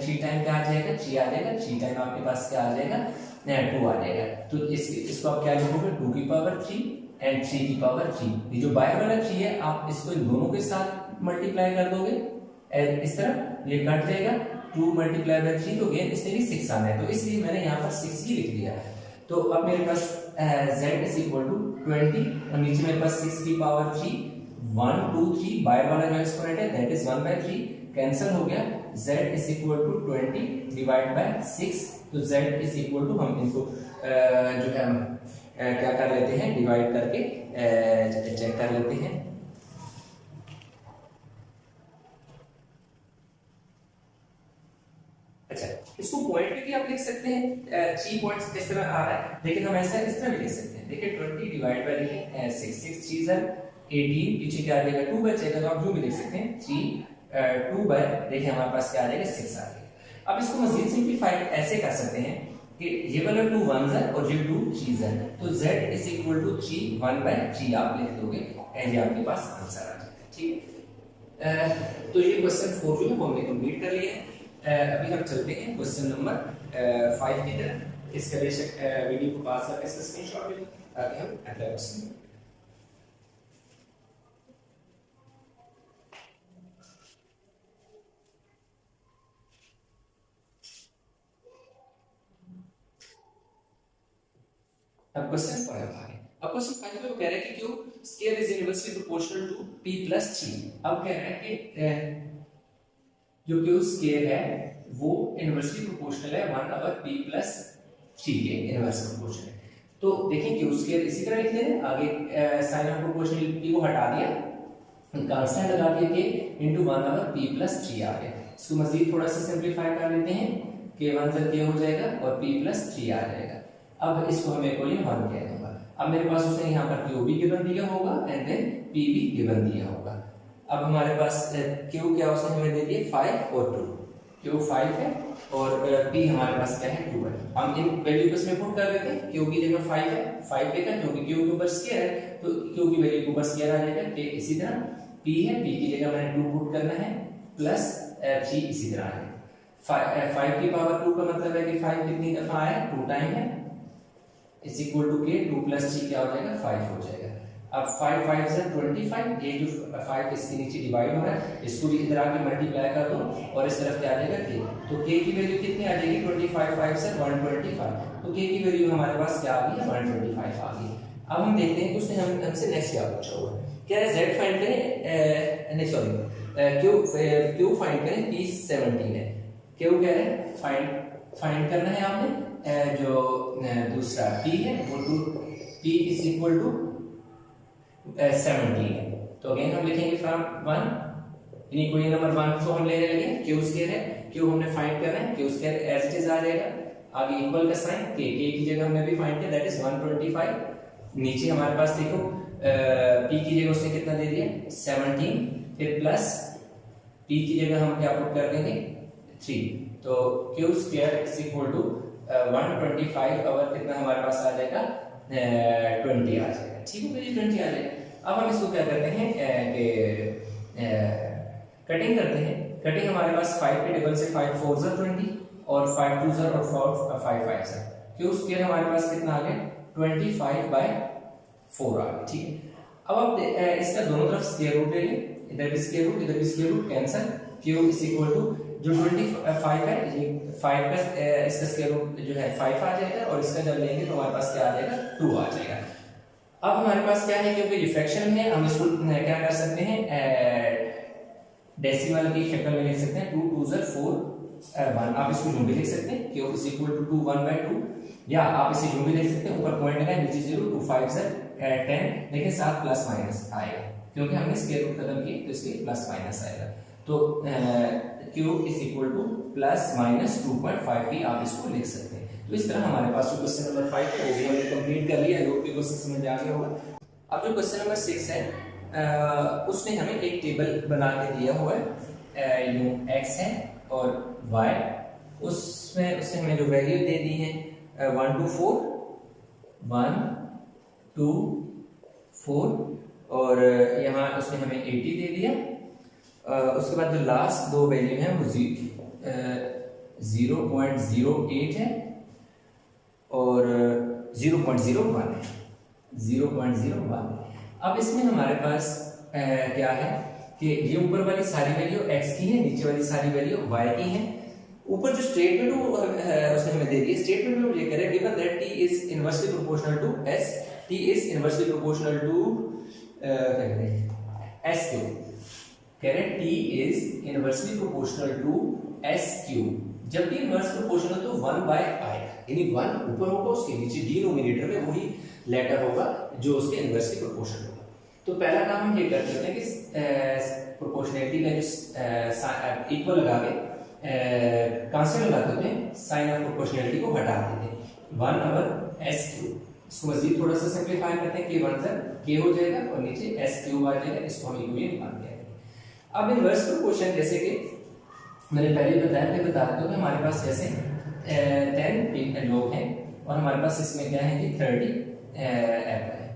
3 टाइम क्या आ जाएगा, 3 आ जाएगा, 3 टाइम आपके पास क्या आ जाएगा 2 आ जाएगा। तो इसको आप क्या लिखोगे 2 की पावर 3 एंड 3 की पावर 3। ये जो बाहर वाला 3 है आप इसको इन दोनों के साथ मल्टीप्लाई कर दोगे एंड इस तरह ये कट जाएगा 2 मल्टीप्लाई बाय 3, तो अगेन इसमें भी 6 आना है, तो इसलिए मैंने यहाँ पर 6 ही लिख दिया। तो अब मेरे पास z इज इक्वल टू 20 और नीचे मेरे पास 6 की पावर 3 1 2 3 बाहर वाला जो एक्सपोनेंट है दैट इज 1/3 कैंसिल हो गया। z is equal to 20 divide by 6, तो z इज इक्वल टू हम इनको जो है हम क्या कर लेते हैं डिवाइड करके चेक कर लेते हैं। अच्छा, इसको पॉइंट पे भी आप लिख सकते हैं, 3 पॉइंट्स इस तरह आ रहा है, लेकिन हम ऐसा इस तरह भी लिख सकते हैं। देखिए 20 डिवाइड बाय 6 6 3 are 18, पीछे क्या आ जाएगा 2 बचेगा, तो आप जो भी लिख सकते हैं 3 2 बाय देखिए हमारे पास क्या आ जाएगा 6 आ जाएगा। अब इसको मजीद सिंपलीफाई ऐसे कर सकते हैं कि ये वाला 2 1s है और ये 2 3s है, तो z इज इक्वल टू 3 1/3 आप लिख दोगे एंड ये आपके पास आंसर आ जाएगा, ठीक है। तो ये क्वेश्चन 4 जो है वो हमने कंप्लीट कर लिया है। अभी हम चलते हैं क्वेश्चन नंबर 5 की तरफ। इसका बेशक वीडियो को पास करके इसका स्क्रीनशॉट ले ताकि हम अगला क्वेश्चन अब क्वेश्चन 5 आ गया। अब क्वेश्चन 5 में वो कह रहा है कि q square is inversely proportional to p + 3। अब कह रहा है कि जो क्यू स्केयर है वो इनवर्सली प्रोपोर्शनल है 1/p + 3 के इनवर्स प्रोपोर्शनल है। तो देखिए क्यू स्केयर इसी तरह लिख लें, आगे साइन ऑफ प्रोपोर्शनलिटी को हटा दिया, कांस्टेंट लगा दिया कि इनटू 1/p + 3 आ गया। इसको मजीद थोड़ा सा सिंपलीफाई कर लेते हैं, k1 से k हो जाएगा और p + 3 आ जाएगा। अब इसको हम इक्वली 1 कह दूंगा। अब मेरे पास उसने यहाँ पर q भी गिवन दिया होगा एंड देन p भी गिवन दिया होगा। अब हमारे पास q क्या उसने हमें दे दिया 5 और 2, q 5 है और p हमारे पास क्या है 2 है। हम इन वैल्यू को इसमें पुट कर देते हैं, q की जगह 5 है 5 लेकर, क्योंकि q के ऊपर स्क्वायर है तो q की वैल्यू के ऊपर स्क्वायर आ जाएगा। इसी तरह p है, p की जगह मैंने 2 पुट करना है प्लस 3 इसी तरह आ जाएगा। 5 की पावर 2 का मतलब है कि 5 कितनी दफा आया 2 टाइम है, इज इक्वल टू के 2 + 3 क्या हो जाएगा 5 हो जाएगा। अब 5 5 से 25, ये जो 5 इसके नीचे डिवाइड हो रहा है इसको भी इधर आके मल्टीप्लाई कर दो और इस तरफ क्या आ जाएगा k, तो k की वैल्यू कितनी आ जाएगी 25 5 से 125, तो k की वैल्यू हमारे पास क्या आ गई 125 आ गई। अब हम देखते हैं कि उसने हमसे नेक्स्ट क्या पूछा हुआ है, क्या है z फाइंड करें, नहीं सॉरी q फाइंड करें, p 17 है, q कह रहे हैं फाइंड करना है आपने, जो दूसरा p है वो p इज इक्वल टू 17 है। तो अगेन हम लिखेंगे फ्रॉम 1 इक्वेशन नंबर 1 को हम लेने लगे, q स्क्वायर है, q हमने फाइंड करना है, q square as it is आ जाएगा, आगे इक्वल का साइन k की जगह हमने भी फाइंड किया दैट इज 125। नीचे हमारे पास देखो p की जगह उसने कितना दे दिया 17, फिर प्लस p की जगह हम क्या पुट कर देंगे 3, तो q square is equal to 125 और कितना हमारे पास आ जाएगा 20 आ जाएगा। ठीक है जी 20 आ जाएगा। अब हम इसको क्या करते हैं कि कटिंग करते हैं। कटिंग हमारे पास 5 के टेबल से 5 4 ज़र 20 और 5 2 ज़र और 5 5 ज़र, क्यों स्क्वायर हमारे पास कितना आ गया 25/4 आ गया। ठीक है, अब आप इसका दोनों तरफ स्क्वायर रूट ले लें, इधर भी स्क्वायर रूट इधर भी square root, cancel, q is equal to जो 25 है ये 5 का इसका स्क्वायर रूट जो है 5 आ जाएगा और इसका जब लेंगे तो हमारे पास क्या आ जाएगा 2 आ जाएगा। अब हमारे पास क्या है, क्योंकि ये फ्रैक्शन है हम इसको क्या कर सकते हैं डेसिमल की शक्ल में लिख सकते हैं 2 2 ज़र 4 1। आप इसको यूं भी लिख सकते हैं क्यू इज इक्वल टू 2 1/2, या आप इसे यूं भी लिख सकते हैं ऊपर पॉइंट लगाएं नीचे 0 2 5 ज़र 10, लेकिन साथ प्लस माइनस आएगा क्योंकि हमने स्क्वायर रूट खत्म किया तो इसलिए प्लस माइनस आएगा। तो q is equal two plus minus 2.5 की आप इसको लिख सकते हैं। तो इस तरह हमारे पास जो क्वेश्चन नंबर 5 है वो भी हमने कंप्लीट कर लिया है, लोग भी क्वेश्चन समझ आ गया होगा। अब जो क्वेश्चन नंबर 6 है उसने हमें एक टेबल बना के दिया हुआ है, यूं x है और y, उसमें उसने हमें जो वैल्यू दे दी है 1 2 4 1 2 4 और यहाँ उसने हमें 80 दे दिया। उसके बाद जो लास्ट दो वैल्यू हैं वो 0.08 है और 0.01 है, 0.01। अब इसमें हमारे पास क्या है कि ये ऊपर वाली सारी वैल्यू x की है, नीचे वाली सारी वैल्यू y की है। ऊपर जो स्टेटमेंट उसने हमें दे दी, स्टेटमेंट में ये कह रहा है given that t is inversely proportional to s, t is inversely proportional to क्या कहते हैं s क्यूब, कह रहे हैं t is inversely proportional to s cube. जब t इनवर्स प्रोपोर्शनल तो 1/i, यानी 1 ऊपर होगा उसके नीचे डिनोमिनेटर में वही लेटर होगा जो उसके इनवर्सली प्रोपोर्शनल होगा। तो पहला काम हम ये कर सकते हैं कि प्रोपोर्शनैलिटी का जो इक्वल लगा के कांस्टेंट लगा देते हैं, साइन ऑफ प्रोपोर्शनैलिटी को हटा देते हैं 1/s क्यूब। इसको मजीद थोड़ा सा सिंपलीफाई करते हैं, k 1 ज़र k हो जाएगा और नीचे s क्यूब आ जाएगा, इसको हम इक्वेशन मान लिया। अब इनवर्स प्रोपोर्शन जैसे कि मैंने पहले बताया था, बता देता हूं कि हमारे पास जैसे 10 लोग हैं और हमारे पास इसमें क्या है कि 30 एप्पल है।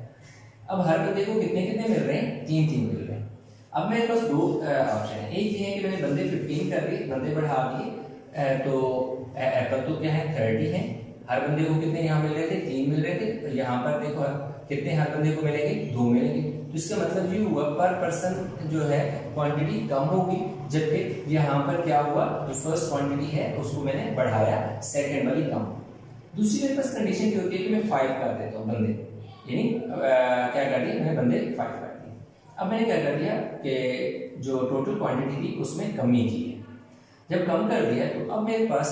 अब हर बंदे को कितने कितने मिल रहे हैं, 3 मिल रहे हैं। अब मेरे पास दो ऑप्शन है, एक ये है कि मैंने बंदे 15 कर दिए, बंदे बढ़ा दिए, तो एप्पल तो क्या है 30 है, हर बंदे को कितने यहाँ मिल रहे थे 3 मिल रहे थे, तो यहाँ पर देखो कितने हर बंदे को मिलेंगे 2 मिलेंगे। तो इसका मतलब ये हुआ पर पर्सन जो है क्वांटिटी कम होगी, जबकि यहाँ पर क्या हुआ जो फर्स्ट क्वांटिटी है उसको मैंने बढ़ाया, सेकंड वाली कम। दूसरी मेरे पास कंडीशन क्या होती है कि मैं 5 कर देता हूँ बंदे, यानी क्या कर दिया मैंने बंदे 5 कर दिए। अब मैंने क्या कर दिया कि जो टोटल क्वांटिटी थी उसमें कमी की है, जब कम कर दिया तो अब मेरे पास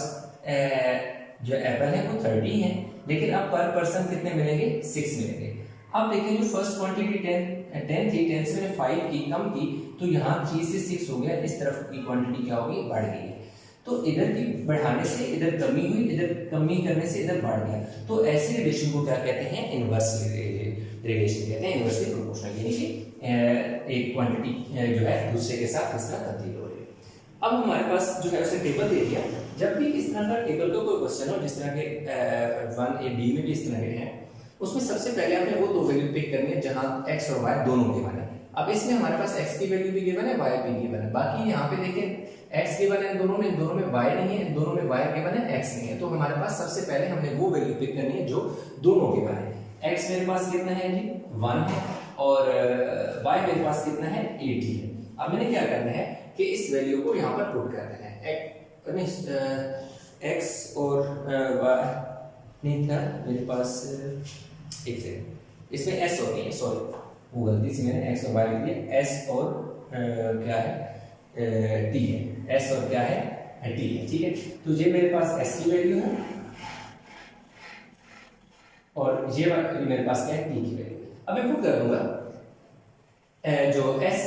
जो एप्पल है वो 30 है, लेकिन अब पर पर्सन कितने मिलेंगे 6 मिलेंगे। अब देखिए जो फर्स्ट क्वांटिटी 10 थी, 10 से मैंने 5 की कम की तो यहाँ 3 से 6 हो गया, इस तरफ की क्वांटिटी क्या होगी बढ़ गई है। तो इधर की बढ़ाने से इधर कमी हुई, इधर कमी करने से इधर बढ़ गया। तो ऐसे रिलेशन को क्या कहते हैं इनवर्स रिलेशन कहते हैं, इनवर्सली प्रोपोर्शनल, यानी कि एक क्वांटिटी जो है दूसरे के साथ इस तरह तब्दील हो रही है। अब हमारे पास जो है उसे टेबल दे दिया, जब भी इस तरह का टेबल का कोई क्वेश्चन हो जिस तरह के 1a-b में भी इस तरह के हैं, उसमें सबसे पहले हमने वो दो वैल्यू पिक करनी है जहां x और y दोनों गिवन है। अब इसमें हमारे पास x की वैल्यू भी गिवन है, y भी गिवन है। बाकी यहाँ पे देखें x गिवन है दोनों में y नहीं है, दोनों में y गिवन है, x नहीं है। तो हमारे पास सबसे पहले हमने वो वैल्यू पिक करनी है जो दोनों गिवन है। x मेरे पास कितना है जी 1 है और y मेरे पास कितना है 80 है। अब मैंने क्या करना है कि इस वैल्यू को यहाँ पर पुट कर देना है, x और y नहीं था मेरे पास, एक सेकंड, इसमें s और नहीं है, सॉरी वो गलती से मैंने x और y लिख दिया, s और क्या है t है, s और क्या है t है, ठीक है। तो ये मेरे पास s की वैल्यू है और ये मेरे पास क्या है t की वैल्यू। अब मैं पुट कर दूंगा जो s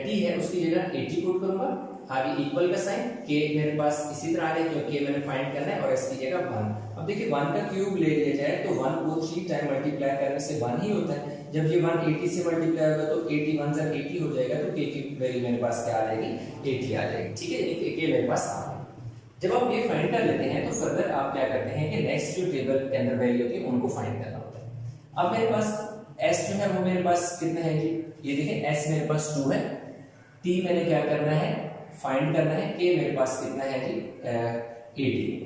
t है उसकी जगह 80 पुट करूंगा, आगे इक्वल का साइन, k मेरे पास इसी तरह आ रहा है क्योंकि मैंने फाइंड करना है और s की जगह 1। अब देखिए 1 का क्यूब ले लिया जाए तो 1 को 3 टाइम मल्टीप्लाई करने से 1 ही होता है। जब ये 1 80 से मल्टीप्लाई होगा तो 80 1 से 80 हो जाएगा, तो k की वैल्यू मेरे पास क्या आ जाएगी 80 आ जाएगी, ठीक है, k मेरे पास आ गई। जब आप ये फाइंड कर लेते हैं तो फर्दर आप क्या करते हैं कि नेक्स्ट जो टेबल के अंदर वैल्यू होती है उनको फाइंड करना होता है। अब मेरे पास s जो है वो मेरे पास कितना है जी, ये देखिए s मेरे पास 2 है, t मैंने क्या करना है फाइंड करना है, k मेरे पास कितना है जी 80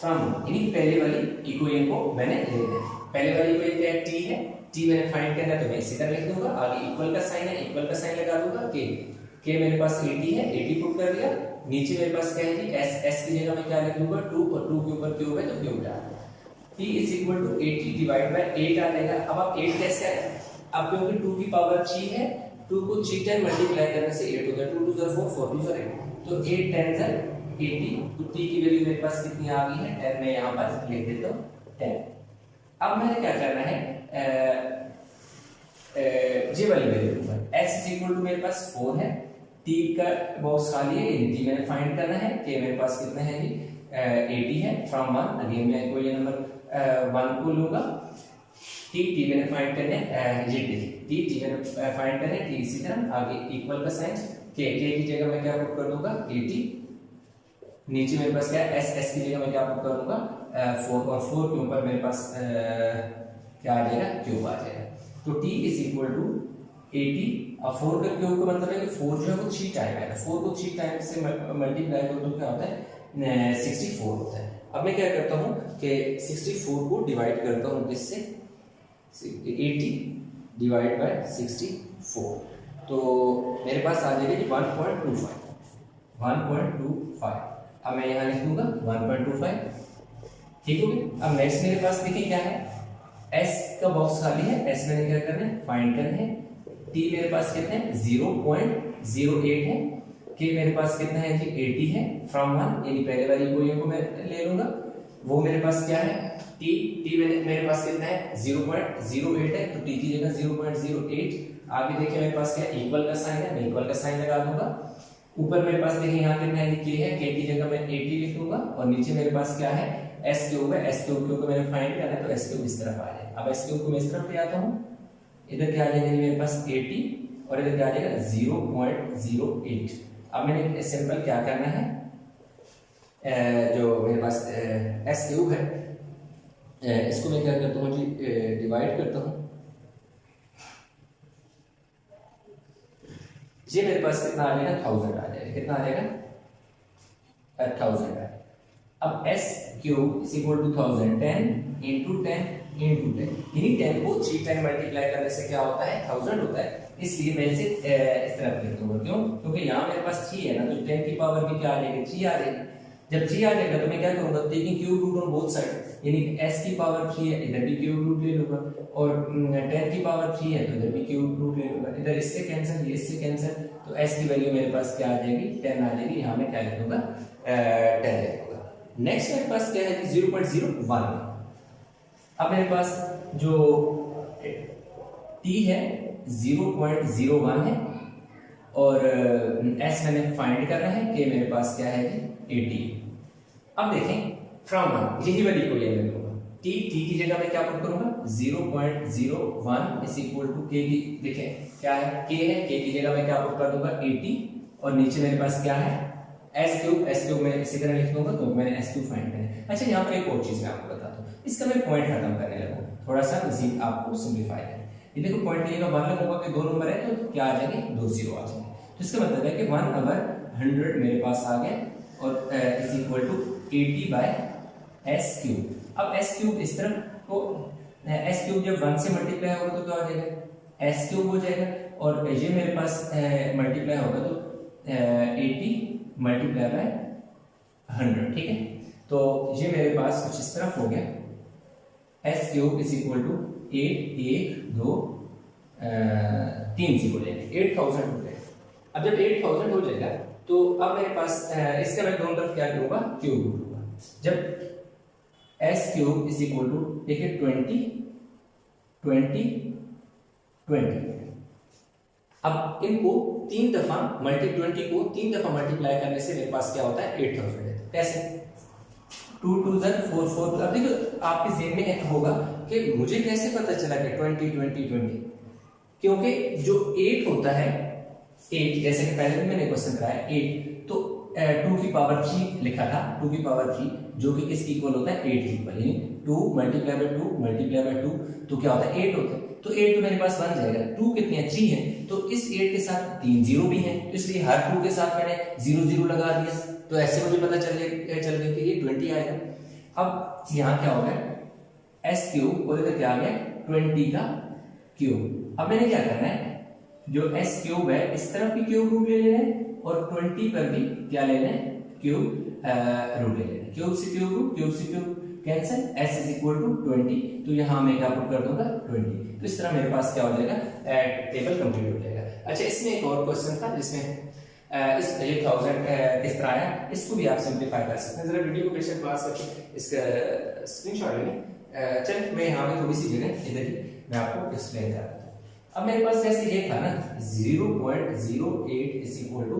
फ्रॉम, यानी पहले वाली इक्वेशन को मैंने ले लेना है। पहले वाली इक्वेशन क्या है, t है, t मैंने फाइंड करना है तो मैं इसी तरह लिख दूंगा, आगे इक्वल का साइन है, इक्वल का साइन लगा दूंगा, k मेरे पास 80 है, 80 पुट कर दिया, नीचे मेरे पास क्या है जी s की जगह मैं क्या लिख दूंगा 2, और 2 के ऊपर क्यूब है तो क्यूब डाल, t is equal to 80 divide by 8 आ जाएगा। अब आप 8 कैसे आए, अब क्योंकि 2 की पावर 3 है, 2 को 3 टाइम मल्टीप्लाई करने से 8 होता है, 2 2 4 4 2 8, तो 8 10 80, तो t की वैल्यू मेरे पास कितनी आ गई है 10, मैं यहां पर लिख देता हूं 10। अब मैंने क्या करना है ये वाली वैल्यू ऊपर s इज इक्वल टू मेरे पास 4 है, t का बॉक्स खाली है, t मैंने फाइंड करना है, k मेरे पास कितना है जी 80 है फ्रॉम 1, अगेन मैं कोई नंबर 1 को लूंगा, t मैंने फाइंड करना है, ये t मैंने फाइंड करना है, t इसी तरह आगे इक्वल का साइन, k की जगह मैं क्या पुट कर दूंगा 80, नीचे मेरे पास क्या है s की जगह मैं क्या पुट कर दूंगा 4, और 4 के ऊपर मेरे पास क्या आ जाएगा क्यूब आ जाएगा, तो t इज इक्वल टू 80, अब 4 का क्यूब का मतलब है कि 4 जो है वो 3 टाइम है, 4 को 3 टाइम से मल्टीप्लाई करो तो क्या होता है 64 होता है। अब मैं क्या करता हूं कि 64 को डिवाइड करता हूं किससे, 80 डिवाइड बाय 64, तो मेरे पास आ जाएगा जी 1.25, अब मैं यहां लिख दूंगा 1.25, ठीक हो गया। अब नेक्स्ट मेरे पास देखिए क्या है, s का बॉक्स खाली है, s मैंने क्या करना है फाइंड करना है, t मेरे पास कितने हैं 0.08 है, k मेरे पास कितना है जी 80 है फ्रॉम 1, यानी पहले वाली इक्वेशन को मैं ले लूंगा, वो मेरे पास क्या है t मेरे पास कितना है 0.08 है, तो t की जगह 0.08, आगे देखिए मेरे पास क्या इक्वल का साइन है, मैं इक्वल का साइन लगा दूंगा, ऊपर मेरे पास देखिए यहाँ कितना है k है, k की जगह मैं 80 लिख दूंगा, और नीचे मेरे पास क्या है s क्यूब है, s क्यूब को मैंने फाइंड करना है, तो s क्यूब इस तरफ आ जाए। अब s क्यूब को मैं इस तरफ ले आता हूँ, इधर क्या आ जाएगा मेरे पास 80 और इधर क्या आ जाएगा 0.08। अब मैंने सिंपल क्या करना है, जो मेरे पास s क्यूब है, इसको मैं क्या करता हूँ जी डिवाइड करता हूँ, ये मेरे पास कितना आ जाएगा 1000 आ जाएगा, कितना आ जाएगा 1000 है। अब s cube is equal to 1000, 10 into 10 into 10, यानी 10 को 3 टाइम मल्टीप्लाई करने से क्या होता है 1000 होता है, इसलिए मैं इसे इस तरफ लिख दूंगा, क्यों, क्योंकि यहाँ मेरे पास 3 है ना, तो 10 की पावर भी क्या आ जाएगी 3 आ जाएगी, जब 3 आ जाएगा तो मैं क्या करूंगा taking cube root on both side, यानी s की पावर 3 है, इधर भी क्यूब रूट ले लूंगा, और 10 की पावर 3 है तो इधर भी क्यूब रूट ले लूंगा, इधर इससे कैंसिल, ये इससे कैंसिल, तो s की वैल्यू मेरे पास क्या आ जाएगी 10 आ जाएगी, यहाँ मैं क्या लिख दूंगा 10 लिख दूंगा। नेक्स्ट मेरे पास क्या है 0.01, अब मेरे पास जो t है 0.01 है, और s मैंने फाइंड करना है, k मेरे पास क्या है 80। अब देखें फ्रॉम 1, यही वाली को ले लूंगा, t की जगह मैं क्या पुट करूंगा 0.01 इज इक्वल टू k की, देखें क्या है k की जगह मैं क्या पुट कर दूंगा 80, और नीचे मेरे पास क्या है s क्यूब मैं इसी तरह लिख दूंगा क्योंकि मैंने s क्यूब फाइंड करना है। अच्छा यहाँ पर एक और चीज मैं आपको बताता हूँ, इसका मैं पॉइंट खत्म करने लगा, थोड़ा सा इसी आपको सिंप्लीफाई करें, ये देखो पॉइंट के जगह 1 लगूंगा कि 2 नंबर है तो क्या आ जाएंगे 2 0 आ जाएंगे, तो इसका मतलब है कि 1 over 100 मेरे पास आ गया, और is equal to 80 by s cube. अब s क्यूब इस तरफ, तो s क्यूब जब 1 से मल्टीप्लाई होगा तो क्या हो जाएगा s क्यूब हो जाएगा, और ये मेरे पास मल्टीप्लाई होगा तो 80 मल्टीप्लाई बाय 100, ठीक है, तो ये मेरे पास कुछ इस तरफ हो गया s cube is equal to 8 1 2 3 0 हो जाएगा 8000 हो जाएगा। अब जब 8000 हो जाएगा तो अब मेरे पास इसका मैं दोनों तरफ क्या करूंगा क्यूब लूंगा, जब s cube is equal to देखिए 20 अब इनको 3 दफा 20 को 3 दफा मल्टीप्लाई करने से मेरे पास क्या होता है 8000 है, कैसे 2 2 4 4। अब देखो आपके जेहन में एक होगा कि मुझे कैसे पता चला कि 20 क्योंकि जो 8 होता है 8, जैसे कि पहले भी मैंने क्वेश्चन कराया 8, तो 2 की पावर 3 लिखा था, 2 की पावर 3 जो कि किसकी इक्वल होता है 8 की इक्वल, यानी 2 मल्टीप्लाई बाय 2 मल्टीप्लाई बाय 2 तो क्या होता है 8 होता है। तो 8 तो मेरे पास बन जाएगा, 2 कितने हैं 3 है, तो इस 8 के साथ 3 जीरो भी है, तो इसलिए हर 2 के साथ मैंने 0 0 लगा दिया, तो ऐसे मुझे पता चल गया कि ये 20 आएगा। अब यहाँ क्या हो गया एस क्यूब और इधर क्या आ गया 20 का क्यूब। अब मैंने क्या करना है, जो एस क्यूब है इस तरफ भी क्यूब रूट ले लेना है और 20 पर भी क्या लेना है क्यूब रूट ले लेना है। क्यूब से क्यूब रूट, क्यूब से cube cancel, s is equal to 20, तो यहाँ मैं क्या पुट कर दूंगा 20। तो इस तरह मेरे पास क्या हो जाएगा टेबल कंप्लीट हो जाएगा। अच्छा, इसमें एक और क्वेश्चन था जिसमें इस ये 1000 किस तरह आया, इसको भी आप सिंपलीफाई कर सकते हैं। जरा वीडियो को पेशेंट पास करके इसका स्क्रीनशॉट लेंगे। चलिए मैं यहाँ पे थोड़ी सी जगह इधर ही मैं आपको एक्सप्लेन कर रहा हूँ। अब मेरे पास जैसे ये था ना 0.08 is equal to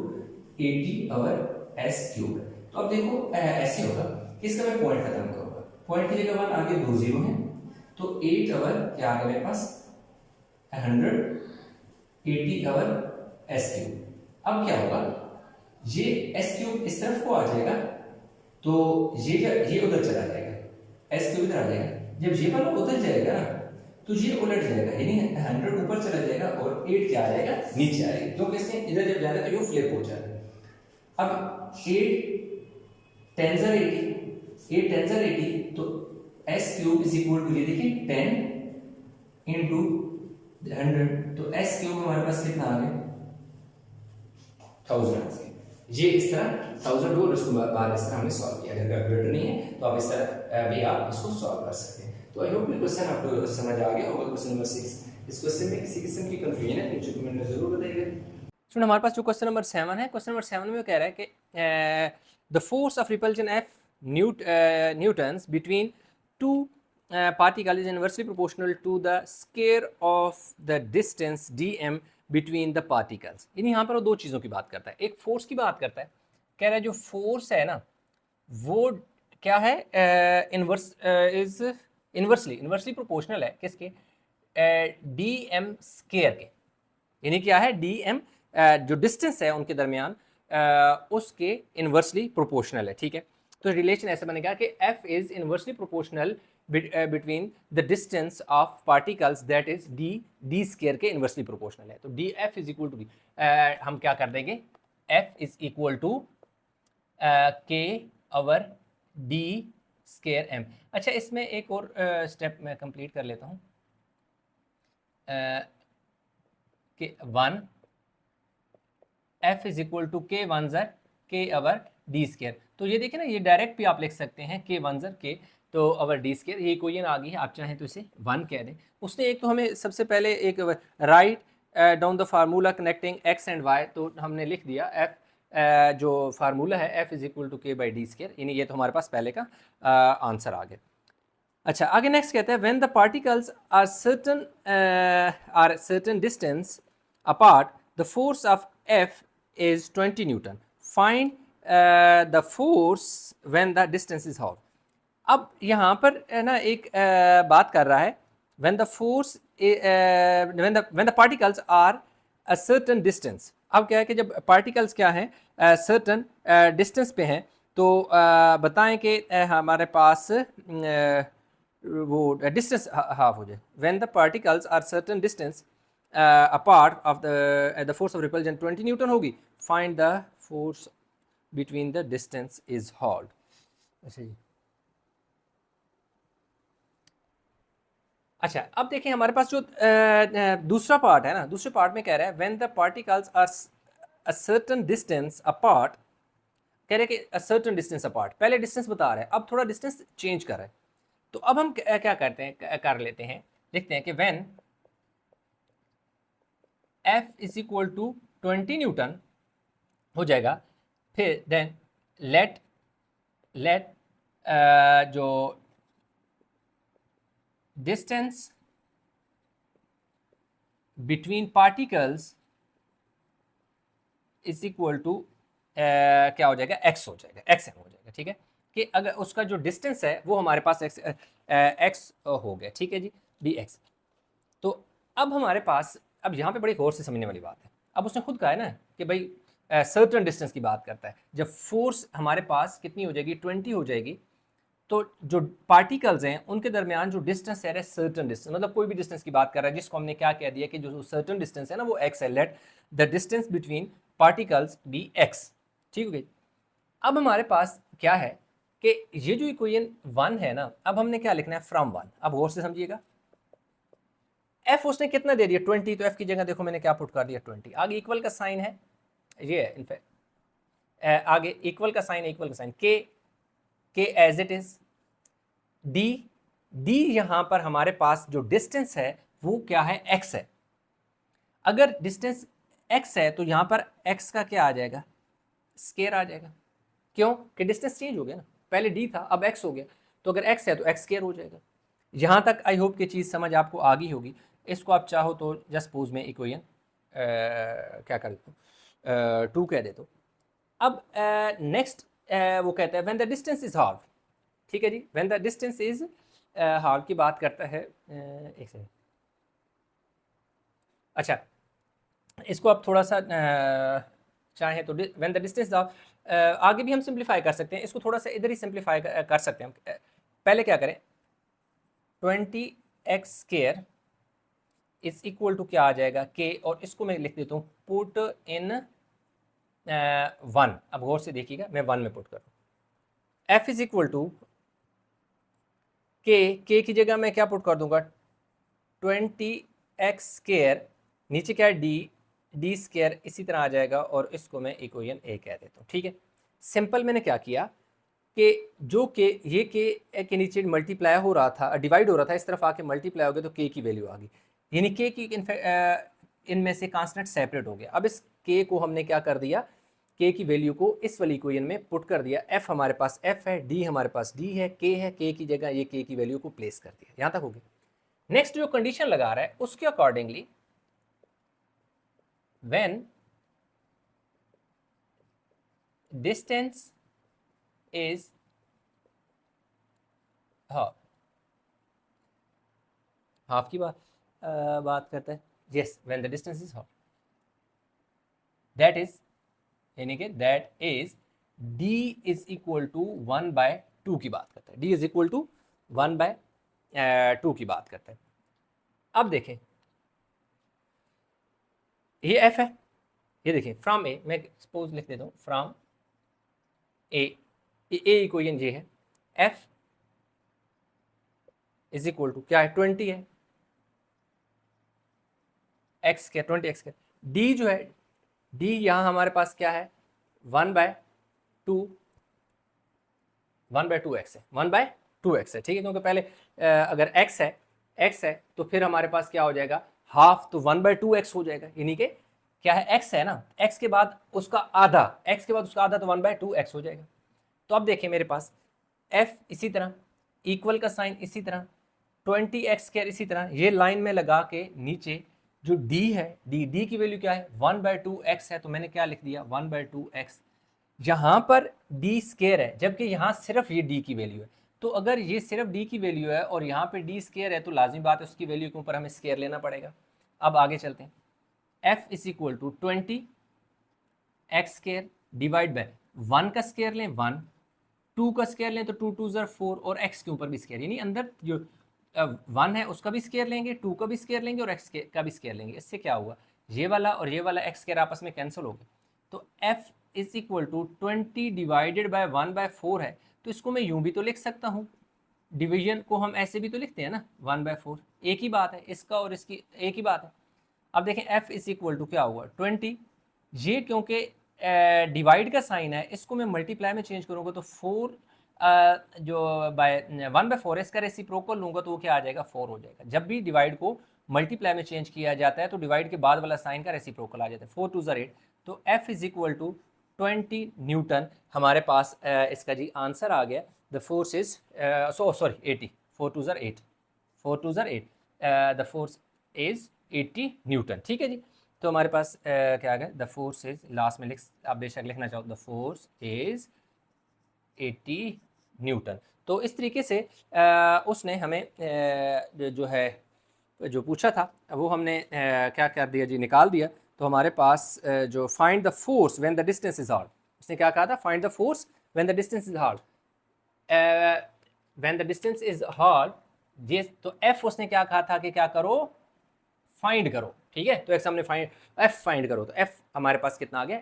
80 over s cube, तो अब देखो ऐसे होगा कि इसका मैं पॉइंट खत्म करूंगा, पॉइंट की जगह 1 आगे 2 जीरो है, तो 8 आवर क्या आ गया मेरे पास 180 आवर एस क्यूब। अब क्या होगा, ये एस क्यूब इस तरफ को आ जाएगा, तो ये उधर चला जाएगा, एस क्यूब इधर आ जाएगा। जब ये वाला उधर जाएगा ना तो ये उलट जाएगा, यानी 100 ऊपर चला जाएगा और 8 क्या आ जाएगा नीचे आएगा, क्योंकि इसने इधर जब जाना तो ये फ्लिप हो जाएगा। अब 8 10 80, तो s cube is equal to ये देखिए 10 इंटू 100, तो एस क्यूब हमारे पास कितना आ गया 1000। ये इस तरह 1000 और उसको बाद इस तरह हमने सॉल्व किया। अगर कैलकुलेटर नहीं है तो आप इस तरह भी आप इसको सॉल्व कर सकते हैं। तो आई होप ये क्वेश्चन आपको समझ आ गया होगा। क्वेश्चन नंबर 6, इस क्वेश्चन में किसी किस्म की कंफ्यूजन है नीचे कमेंट में जरूर बताइएगा। सुन, हमारे पास जो क्वेश्चन नंबर 7 है, क्वेश्चन नंबर 7 में कह रहा है कि the force of repulsion f newtons between two particle is inversely proportional to the square of the distance dm between the particles. यानी यहाँ पर वो दो चीज़ों की बात करता है, एक फोर्स की बात करता है, कह रहा है जो फोर्स है ना वो क्या है इन्वर्सली प्रोपोर्शनल है किसके dm स्क्वायर के, यानी क्या है dm जो डिस्टेंस है उनके दरमियान उसके इन्वर्सली प्रोपोर्शनल है। ठीक है, तो रिलेशन ऐसे बनेगा कि f is inversely proportional between the distance of particles that is d square के इन्वर्सली प्रोपोर्शनल है। तो df is equal to d, हम क्या कर देंगे f is equal to k over d square m। अच्छा, इसमें एक और स्टेप मैं कंप्लीट कर लेता हूँ कि 1 f is equal to k one ज़र k ओवर d स्क्वायर। तो ये देखिए ना, ये डायरेक्ट भी आप लिख सकते हैं k वन ज़र k तो ओवर d स्क्वायर। ये इक्वेशन आ गई है, आप चाहें तो इसे 1 कह दें। उसने एक तो हमें सबसे पहले एक write down the formula connecting x and y, तो हमने लिख दिया f जो फार्मूला है f is equal to k by d square, यानी ये तो हमारे पास पहले का आंसर आ गया। अच्छा, आगे नेक्स्ट कहते हैं when the particles are certain distance apart the force of f is 20 Newton. Find the force when the distance is half. अब यहाँ पर ना एक बात कर रहा है when the force when the particles are a certain distance। अब क्या है कि जब particles क्या हैं certain distance पे हैं, तो बताएं कि हमारे पास वो distance half हो जाए। when the particles are certain distance apart of the force of repulsion 20 Newton होगी, find the force between the distance is halved। अच्छा जी, अच्छा अब देखें हमारे पास जो दूसरा पार्ट है ना, दूसरे पार्ट में कह रहा है when the particles are a certain distance apart, कह रहे हैं कि a certain distance apart, पहले डिस्टेंस बता रहा है, अब थोड़ा डिस्टेंस चेंज कर रहा है। तो अब हम क्या करते हैं, कर लेते हैं, लिखते हैं कि when f is equal to 20 newton हो जाएगा, फिर देन लेट जो distance between particles is equal to क्या हो जाएगा x हो जाएगा, xm हो जाएगा। ठीक है, कि अगर उसका जो डिस्टेंस है वो हमारे पास x हो गया। ठीक है जी, dx। तो अब हमारे पास, अब यहाँ पे बड़ी गौर से समझने वाली बात है, अब उसने खुद कहा है ना कि भाई सर्टन डिस्टेंस की बात करता है। जब फोर्स हमारे पास कितनी हो जाएगी, 20 हो जाएगी, तो जो पार्टिकल्स हैं उनके दरमियान जो डिस्टेंस है सर्टन डिस्टेंस, मतलब कोई भी डिस्टेंस की बात कर रहा है जिसको हमने क्या कह दिया कि जो सर्टन डिस्टेंस है ना वो एक्स है, let the distance between particles be x. ठीक हो गई। अब हमारे पास क्या है कि ये जो इक्वेशन 1 है ना, अब हमने क्या लिखना है, फ्रॉम 1। अब गौर से समझिएगा, एफ उसने कितना दे दिया 20, तो एफ की जगह देखो मैंने क्या पुट कर दिया 20। आगे इक्वल का साइन है, ये है इनफैक्ट आगे इक्वल का साइन के एज इट इज। डी यहां पर हमारे पास जो डिस्टेंस है वो क्या है, एक्स है। अगर डिस्टेंस एक्स है तो यहां पर एक्स का क्या आ जाएगा, स्केयर आ जाएगा। क्यों कि डिस्टेंस चेंज हो गया ना, पहले डी था अब एक्स हो गया, तो अगर एक्स है तो एक्स स्केयर हो जाएगा। यहां तक आई होप कि चीज़ समझ आपको आ गई होगी। इसको आप चाहो तो जस्ट सपोज में इक्वेशन क्या कर देता हूँ, 2 कह देता हूँ। अब नेक्स्ट वो कहता है when the distance is half. ठीक है जी, when the distance is half की बात करता है। एक सेकंड, अच्छा इसको आप थोड़ा सा चाहें तो व्हेन द डिस्टेंस ऑफ, आगे भी हम सिंप्लीफाई कर सकते हैं इसको, थोड़ा सा इधर ही सिंप्लीफाई कर सकते हैं। पहले क्या करें, 20x square is equal to क्या आ जाएगा k, और इसको मैं लिख देता हूँ पुट इन 1। अब गौर से देखिएगा, मैं 1 में पुट कर रहा हूँ। f is equal to k की जगह मैं क्या पुट कर दूंगा 20x स्केयर, नीचे क्या है डी स्केयर, इसी तरह आ जाएगा, और इसको मैं इक्वेशन ए कह देता हूँ। ठीक है, सिंपल मैंने क्या किया कि जो के ये के नीचे मल्टीप्लाई हो रहा था, डिवाइड हो रहा था, इस तरफ आके मल्टीप्लाई हो गया तो के की वैल्यू आ गई, यानी के की इनमें से कांस्टेंट सेपरेट हो गया। अब इस के को हमने क्या कर दिया, के की वैल्यू को इस वाली इक्वेशन में पुट कर दिया। एफ हमारे पास एफ है, डी हमारे पास डी है, के है, के की जगह ये के की वैल्यू को प्लेस कर दिया। यहाँ तक हो गया। नेक्स्ट जो कंडीशन लगा रहा है उसके accordingly when distance is half की बात करता है। yes, when the distance is half, that is यानी कि that is d is equal to 1/2 की बात करता है। d is equal to 1/2 की बात करता है। अब देखें ये f है, ये देखिए फ्रॉम ए, मैं सपोज लिख देता हूँ फ्रॉम ए इक्वेशन ये है, f इज इक्वल टू क्या है 20 है, x क्या 20x क्या, d जो है d यहाँ हमारे पास क्या है 1/2x है, 1/2x है। ठीक है, क्योंकि पहले अगर x है तो फिर हमारे पास क्या हो जाएगा हाफ, तो 1/2x हो जाएगा, यानी कि क्या है x है ना, x के बाद उसका आधा, तो 1/2x हो जाएगा। तो अब देखिए मेरे पास f इसी तरह, इक्वल का साइन इसी तरह, 20x स्क्वायर इसी तरह, ये लाइन में लगा के नीचे जो d है, d की वैल्यू क्या है 1/2x है, तो मैंने क्या लिख दिया 1/2x। यहाँ पर d स्क्वायर है जबकि यहाँ सिर्फ ये d की वैल्यू है, तो अगर ये सिर्फ d की वैल्यू है और यहाँ पे d स्क्वायर है तो लाजमी बात है उसकी वैल्यू के ऊपर हमें स्क्वायर लेना पड़ेगा। अब आगे चलते हैं, f is equal to 20x square divide by 1 का स्क्वायर लें 1, 2 का स्क्वायर लें तो 2 2 ज़र 4, और x के ऊपर भी स्क्वायर, यानी अंदर जो 1 है उसका भी स्क्वायर लेंगे, 2 का भी स्क्वायर लेंगे और x का भी स्क्वायर लेंगे। इससे क्या हुआ, ये वाला और ये वाला x स्क्वायर आपस में कैंसिल हो गए, तो f is equal to 20 divided by 1/4 है, तो इसको मैं यूं भी तो लिख सकता हूँ, डिवीजन को हम ऐसे भी तो लिखते हैं ना 1/4, एक ही बात है, इसका और इसकी एक ही बात है। अब देखें f इज इक्वल टू क्या हुआ 20, ये क्योंकि डिवाइड का साइन है इसको मैं मल्टीप्लाई में चेंज करूँगा तो 4 जो बाय 1/4 इसका रेसिप्रोकल लूँगा तो वो क्या आ जाएगा 4 हो जाएगा। जब भी डिवाइड को मल्टीप्लाई में चेंज किया जाता है तो डिवाइड के बाद वाला साइन का रेसिप्रोकल आ जाता है, 4 2 ज़र 8, तो f is equal to 20 newton हमारे पास इसका जी आंसर आ गया। द फोर्स इज 80, 4 2 ज़र 8, 4 2 ज़र 8, द फोर्स इज 80 न्यूटन। ठीक है जी, तो हमारे पास क्या आ गया, द फोर्स इज, लास्ट में आप बेशक लिखना चाहो द फोर्स इज 80 न्यूटन। तो इस तरीके से उसने हमें जो है जो पूछा था वो हमने क्या कर दिया जी, निकाल दिया। तो हमारे पास जो find the force when the distance is hard, उसने क्या कहा था, find the force when the distance is hard, when the distance is hard, ये तो एफ उसने क्या कहा था कि क्या करो, फाइंड करो, ठीक है। तो एग्जाम ने फाइंड एफ फाइंड करो, तो एफ हमारे पास कितना आ गया,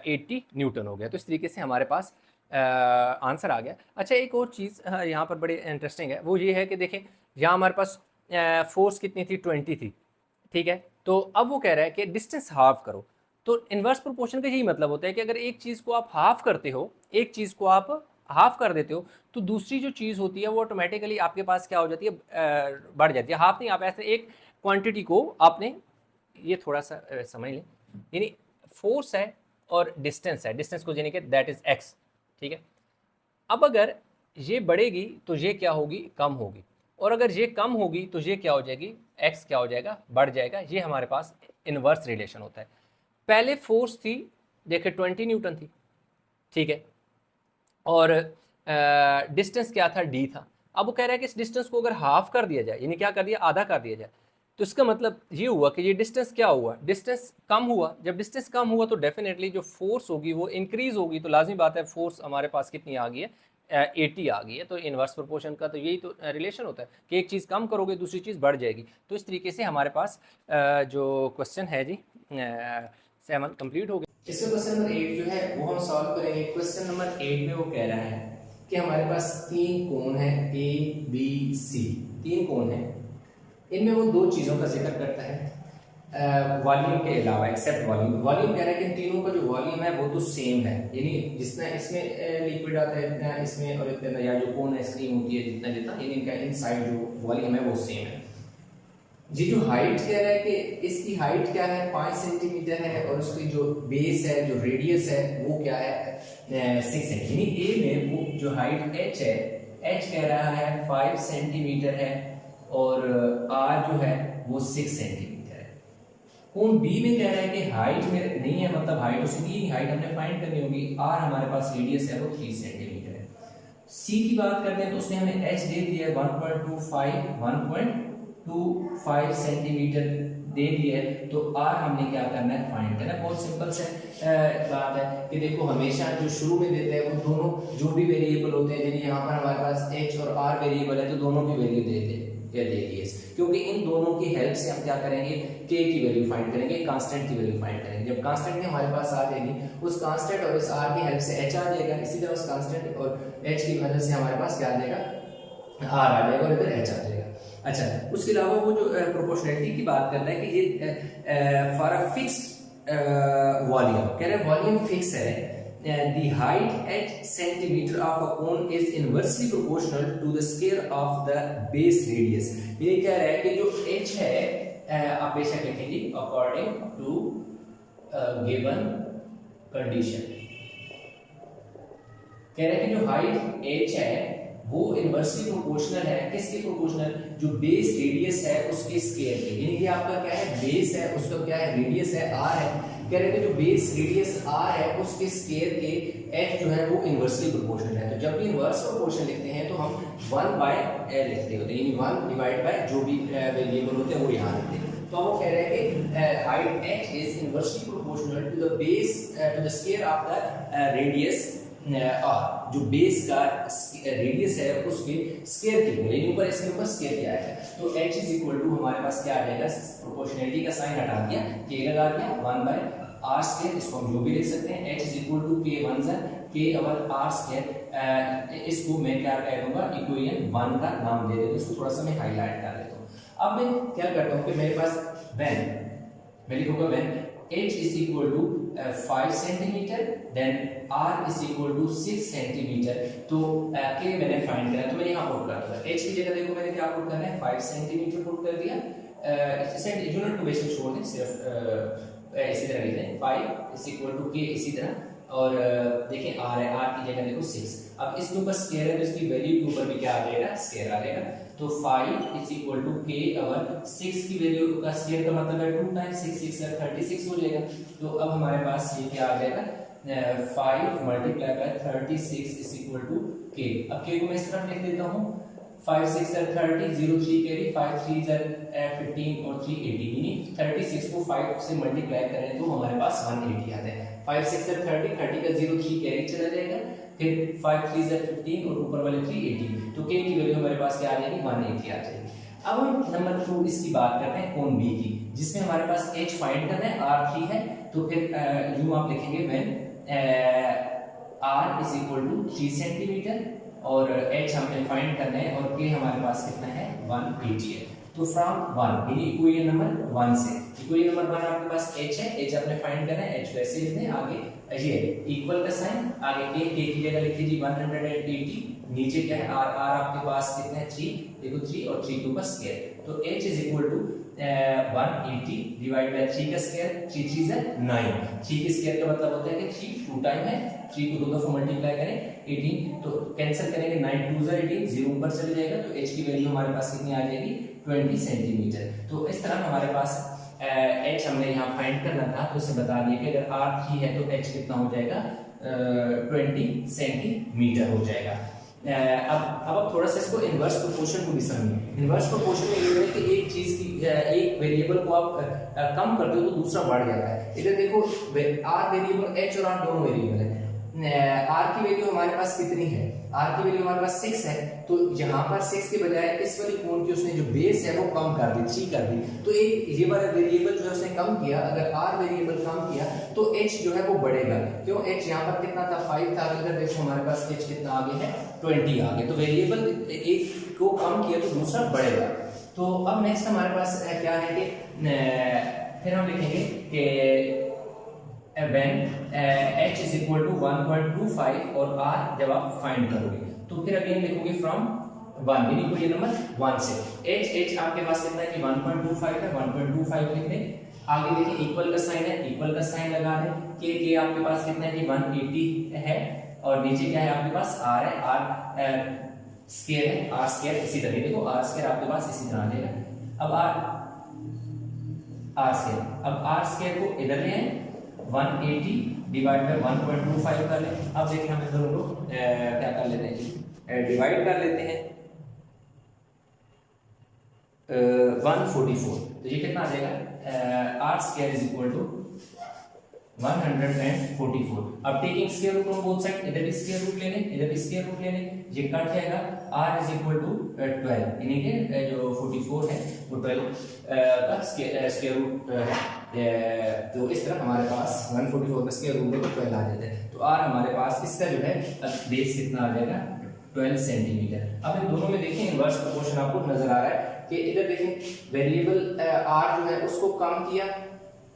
80 न्यूटन हो गया। तो इस तरीके से हमारे पास आंसर आ गया। अच्छा, एक और चीज़ यहाँ पर बड़ी इंटरेस्टिंग है, वो ये है कि देखें यहाँ हमारे पास फोर्स कितनी थी, 20 थी, ठीक है। तो अब वो कह रहा है कि डिस्टेंस हाफ करो। तो इन्वर्स प्रोपोर्शन का यही मतलब होता है कि अगर एक चीज़ को आप हाफ करते हो, एक चीज़ को आप हाफ कर देते हो, तो दूसरी जो चीज़ होती है वो ऑटोमेटिकली आपके पास क्या हो जाती है, बढ़ जाती है। हाफ नहीं, आप ऐसे एक क्वांटिटी को आपने, ये थोड़ा सा समझ लें, यानी फोर्स है और डिस्टेंस है, डिस्टेंस को यानी कि दैट इज एक्स, ठीक है। अब अगर ये बढ़ेगी तो ये क्या होगी, कम होगी, और अगर ये कम होगी तो ये क्या हो जाएगी, एक्स क्या हो जाएगा, बढ़ जाएगा। ये हमारे पास इनवर्स रिलेशन होता है। पहले फोर्स थी, देखिए 20 न्यूटन थी, ठीक है, और डिस्टेंस क्या था, डी था। अब वो कह रहा है कि इस डिस्टेंस को अगर हाफ कर दिया जाए, यानी क्या कर दिया, आधा कर दिया जाए, तो इसका मतलब ये हुआ कि ये डिस्टेंस क्या हुआ, डिस्टेंस कम हुआ। जब डिस्टेंस कम हुआ तो डेफिनेटली जो फोर्स होगी वो इंक्रीज होगी, तो लाजमी बात है फोर्स हमारे पास कितनी आ गई है, 80 आ गई है। तो इनवर्स प्रोपोर्शन का तो यही तो रिलेशन होता है कि एक चीज़ कम करोगे दूसरी चीज़ बढ़ जाएगी। तो इस तरीके से हमारे पास जो क्वेश्चन है जी 7 कंप्लीट हो गया। इसमें क्वेश्चन नंबर 8 जो है वो हम सॉल्व करेंगे। क्वेश्चन नंबर 8 में वो कह रहा है कि हमारे पास 3 कोण है ए बी सी, 3 कोण है, इनमें वो 2 चीज़ों का जिक्र करता है वॉल्यूम के अलावा, एक्सेप्ट वॉल्यूम। वॉल्यूम कह रहा है कि इन तीनों का जो वॉल्यूम है वो तो सेम है, यानी जितना इसमें लिक्विड आता है इतना इसमें, और इतना या जो कोन है स्क्रीन होती है जितना जितना, यानी इनका इनसाइड जो वॉल्यूम है वो सेम है। जी जो हाइट कह रहा है कि इसकी हाइट क्या है, 5 सेंटीमीटर है, और उसकी जो बेस है, जो रेडियस है वो क्या है, 6 सेंटीमीटर। यानी ए में वो जो हाइट एच है, एच कह रहा है 5 सेंटीमीटर है, और आर जो है वो 6 सेंटीमीटर है। कोण बी में कह रहा है कि हाइट में नहीं है, मतलब हाइट उसकी हाइट हमने फाइंड करनी होगी, आर हमारे पास रेडियस है वो 3 सेंटीमीटर है। सी की बात करते हैं तो उसने हमें एच दे दिया है 1.25 सेंटीमीटर दे दिया है, तो आर हमने क्या करना है, फाइंड करना है। बहुत सिंपल से बात है कि देखो हमेशा जो शुरू में देते हैं वो दोनों जो भी वेरिएबल होते हैं, यानी यहाँ पर हमारे पास एच और आर वेरिएबल है, तो दोनों की वैल्यू दे दिए, क्योंकि इन दोनों की हेल्प से हम क्या करेंगे, के की वैल्यू फाइंड करेंगे, कांस्टेंट की वैल्यू फाइंड करेंगे। जब कांस्टेंट की हमारे पास आ जाएगी, उस कांस्टेंट और इस आर की हेल्प से एच आ जाएगा, इसी तरह उस कांस्टेंट और एच की मदद से हमारे पास क्या आ जाएगा, आर आ जाएगा, और इधर एच आ जाएगा। अच्छा, उसके अलावा वो जो प्रोपोर्शनैलिटी की बात करता है कि ये फॉर अ फिक्स्ड वॉल्यूम, कह रहे हैं वॉल्यूम फिक्स है, the height h centimeter of a cone is inversely proportional to the square of the base radius। ये कह रहा है कि जो h है आप बेशक लिखेंगे according to given condition, कह रहे हैं कि जो हाइट h है वो इनवर्सली प्रोपोर्शनल है, किसके प्रोपोर्शनल, जो बेस रेडियस है उसके स्क्वायर के, यानी कि आपका क्या है, बेस है, उसका क्या है, रेडियस है, r है, कह रहे हैं कि जो बेस रेडियस r है उसके स्क्वायर के h जो है वो इनवर्सली प्रोपोर्शनल है। तो जब भी इनवर्स प्रोपोर्शन लिखते हैं तो हम 1/l लिखते होते हैं, यानी 1 डिवाइड बाय जो भी वेरिएबल होते हैं वो यहाँ लिखते हैं। तो वो कह रहे हैं कि height h is inversely proportional to the base to the square of the radius r, जो बेस का रेडियस है उसके स्क्वायर की वैल्यू, ऊपर इसके ऊपर स्क्वायर किया है, तो h इज इक्वल टू हमारे पास क्या आ जाएगा, प्रोपोर्शनैलिटी का साइन हटा दिया, k लगा दिया, 1/r स्क्वायर, इसको हम जो भी लिख सकते हैं, h is equal to k 1 k over r square. इसको मैं क्या कह दूंगा, इक्वेशन 1 का नाम दे देता हूं, इसको थोड़ा सा मैं हाईलाइट कर देता हूं। अब मैं क्या करता हूं कि मेरे पास व्हेन मैं लिखूंगा when h is equal to 5 centimetre, then r is equal to 6 centimetre, तो k मैंने फाइंड करा, तो मैं यहाँ पुट कर दूंगा, h की जगह देखो मैंने क्या पुट करना है, 5 सेंटीमीटर पुट कर दिया, यूनिट टू बेसिक छोड़ दें, सिर्फ इसी तरह लिख दें, 5 is equal to k इसी तरह, और देखिए r है, r की जगह देखो 6, अब इसके ऊपर स्क्वायर है तो इसकी वैल्यू के ऊपर भी क्या आ जाएगा, स्क्वायर आ जाएगा, तो 5 is equal to k over 6 की वैल्यू का स्क्वायर का मतलब है 2 टाइम्स 6 6 है 36 हो जाएगा। तो अब हमारे पास ये क्या आ जाएगा, 5 multiply by 36 is equal to k। अब k को मैं इस तरफ लिख देता हूँ, 5 6 are 30, 0 3 कैरी, 5 3 are 15 और 3 80, यानी 36 को 5 से मल्टीप्लाई करें तो हमारे पास 180 आता है। 5 6 are 30, 30 का 0 3 कैरी चला जाएगा, फिर 5 3 are 15 और ऊपर वाले 3 80, तो k की वैल्यू हमारे पास क्या आ जाएगी 180 आ जाएगी। अब हम नंबर 2 इसकी बात करते हैं कोण B की, जिसमें हमारे पास h फाइंड करना है, r 3 है, तो फिर यूं आप लिखेंगे when r is equal to 3 centimetre और h हमने फाइंड करना है और k हमारे पास कितना है 180 है। तो फ्रॉम 1 यानी इक्वेशन नंबर 1 से, इक्वेशन नंबर 1 आपके पास h है, h आपने फाइंड करना है, h वैसे लिखते हैं, आगे ये इक्वल का साइन, आगे k की जगह लिखिए जी 180, नीचे क्या है r, r आपके पास कितना है 3, देखो 3 और 3 के ऊपर स्क्वायर, तो h is equal to 180 divide by 3 का स्क्वायर, 3 3 is 9, 3 के स्क्वायर का मतलब होता है कि 3 2 टाइम है, 3 को 2 दफा मल्टीप्लाई करें 18, तो कैंसिल करेंगे 9 2 is 18, 0 ऊपर चले जाएगा, तो h की वैल्यू हमारे पास कितनी आ जाएगी 20 सेंटीमीटर। तो इस तरह हमारे पास h हमने यहाँ फाइंड करना था, तो इसे बता दिए कि अगर r 3 है तो h कितना हो जाएगा 20 सेंटीमीटर हो जाएगा। अब थोड़ा सा इसको इनवर्स प्रोपोर्शन को भी समझिए। इनवर्स प्रोपोर्शन में ये है कि एक चीज की एक वेरिएबल को आप कम करते हो तो दूसरा बढ़ जाता है। इधर देखो r वेरिएबल h और r दोनों वेरिएबल है, r की वैल्यू हमारे पास कितनी है, r की वैल्यू हमारे पास 6 है, तो यहाँ पर 6 के बजाय इस वाली कोण की उसने जो बेस है वो कम कर दी, 3 कर दी, तो एक ये वाला वेरिएबल जो है उसने कम किया, अगर r वेरिएबल कम किया तो h जो है वो बढ़ेगा, क्यों h यहाँ पर कितना था 5 था, अगर देखो हमारे पास h कितना आगे है 20 आगे, तो वेरिएबल एक को कम किया तो दूसरा बढ़ेगा। तो अब नेक्स्ट हमारे पास क्या है कि फिर हम लिखेंगे कि when h is equal to 1.25 और r जब आप फाइंड करोगे तो फिर अगेन लिखोगे फ्रॉम 1 यानी कोई नंबर 1 से, h आपके पास कितना है कि 1.25 है, 1.25 लिख दें, आगे देखिए इक्वल का साइन है, इक्वल का साइन लगा दें, k आपके पास कितना है कि 180 है और नीचे क्या है आपके पास r है, r स्क्वायर है, r स्क्वायर इसी तरह देखो r स्क्वायर आपके पास इसी तरह आ जाएगा। अब r स्क्वायर, अब r स्क्वायर को इधर ले आए 180 डिवाइड बाय 1.25 कर लें। अब देखिए हम इन दोनों को क्या कर लेते हैं, डिवाइड कर लेते हैं 144, तो ये कितना आ जाएगा r square is equal to 144। अब taking square root on both side, इधर भी स्क्वायर रूट ले लें, इधर भी स्क्वायर रूट ले लें, ये कट जाएगा, r इज इक्वल टू 12 यानी कि जो 44 है वो 12 का स्क्वायर रूट है, तो इस तरह हमारे पास 144 का स्क्वायर रूट है तो 12 आ जाता है, तो r हमारे पास इसका जो है बेस कितना आ जाएगा 12 सेंटीमीटर। अब इन दोनों में देखें इनवर्स प्रोपोर्शन आपको नजर आ रहा है कि इधर देखें वेरिएबल r जो है उसको कम किया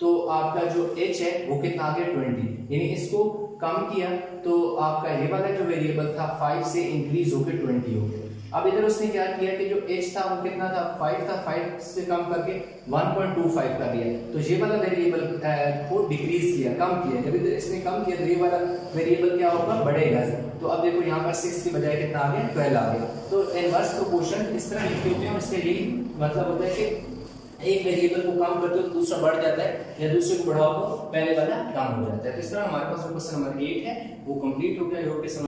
तो आपका जो h है वो कितना आ गया 20, यानी इसको कम किया तो आपका ये वाला जो वेरिएबल था 5 से इंक्रीज होकर 20 हो गया। अब इधर उसने क्या किया कि जो h था वो कितना था 5 था, 5 से कम करके 1.25 कर दिया, तो ये वाला वेरिएबल को डिक्रीज किया, कम किया, जब इधर इसने कम किया तो ये वाला वेरिएबल क्या होगा बढ़ेगा। तो अब देखो यहाँ पर 6 की बजाय कितना आ गया 12 आ गया। तो इनवर्स प्रोपोर्शन इस तरह लिखते होते हैं, इसका यही मतलब होता है कि एक वेरिएबल को कम करते हो तो दूसरा बढ़ जाता है, या दूसरे को बढ़ाओ तो पहले वाला कम हो जाता है। तो इस तरह हमारे पास क्वेश्चन नंबर 8 है वो कंप्लीट हो गया।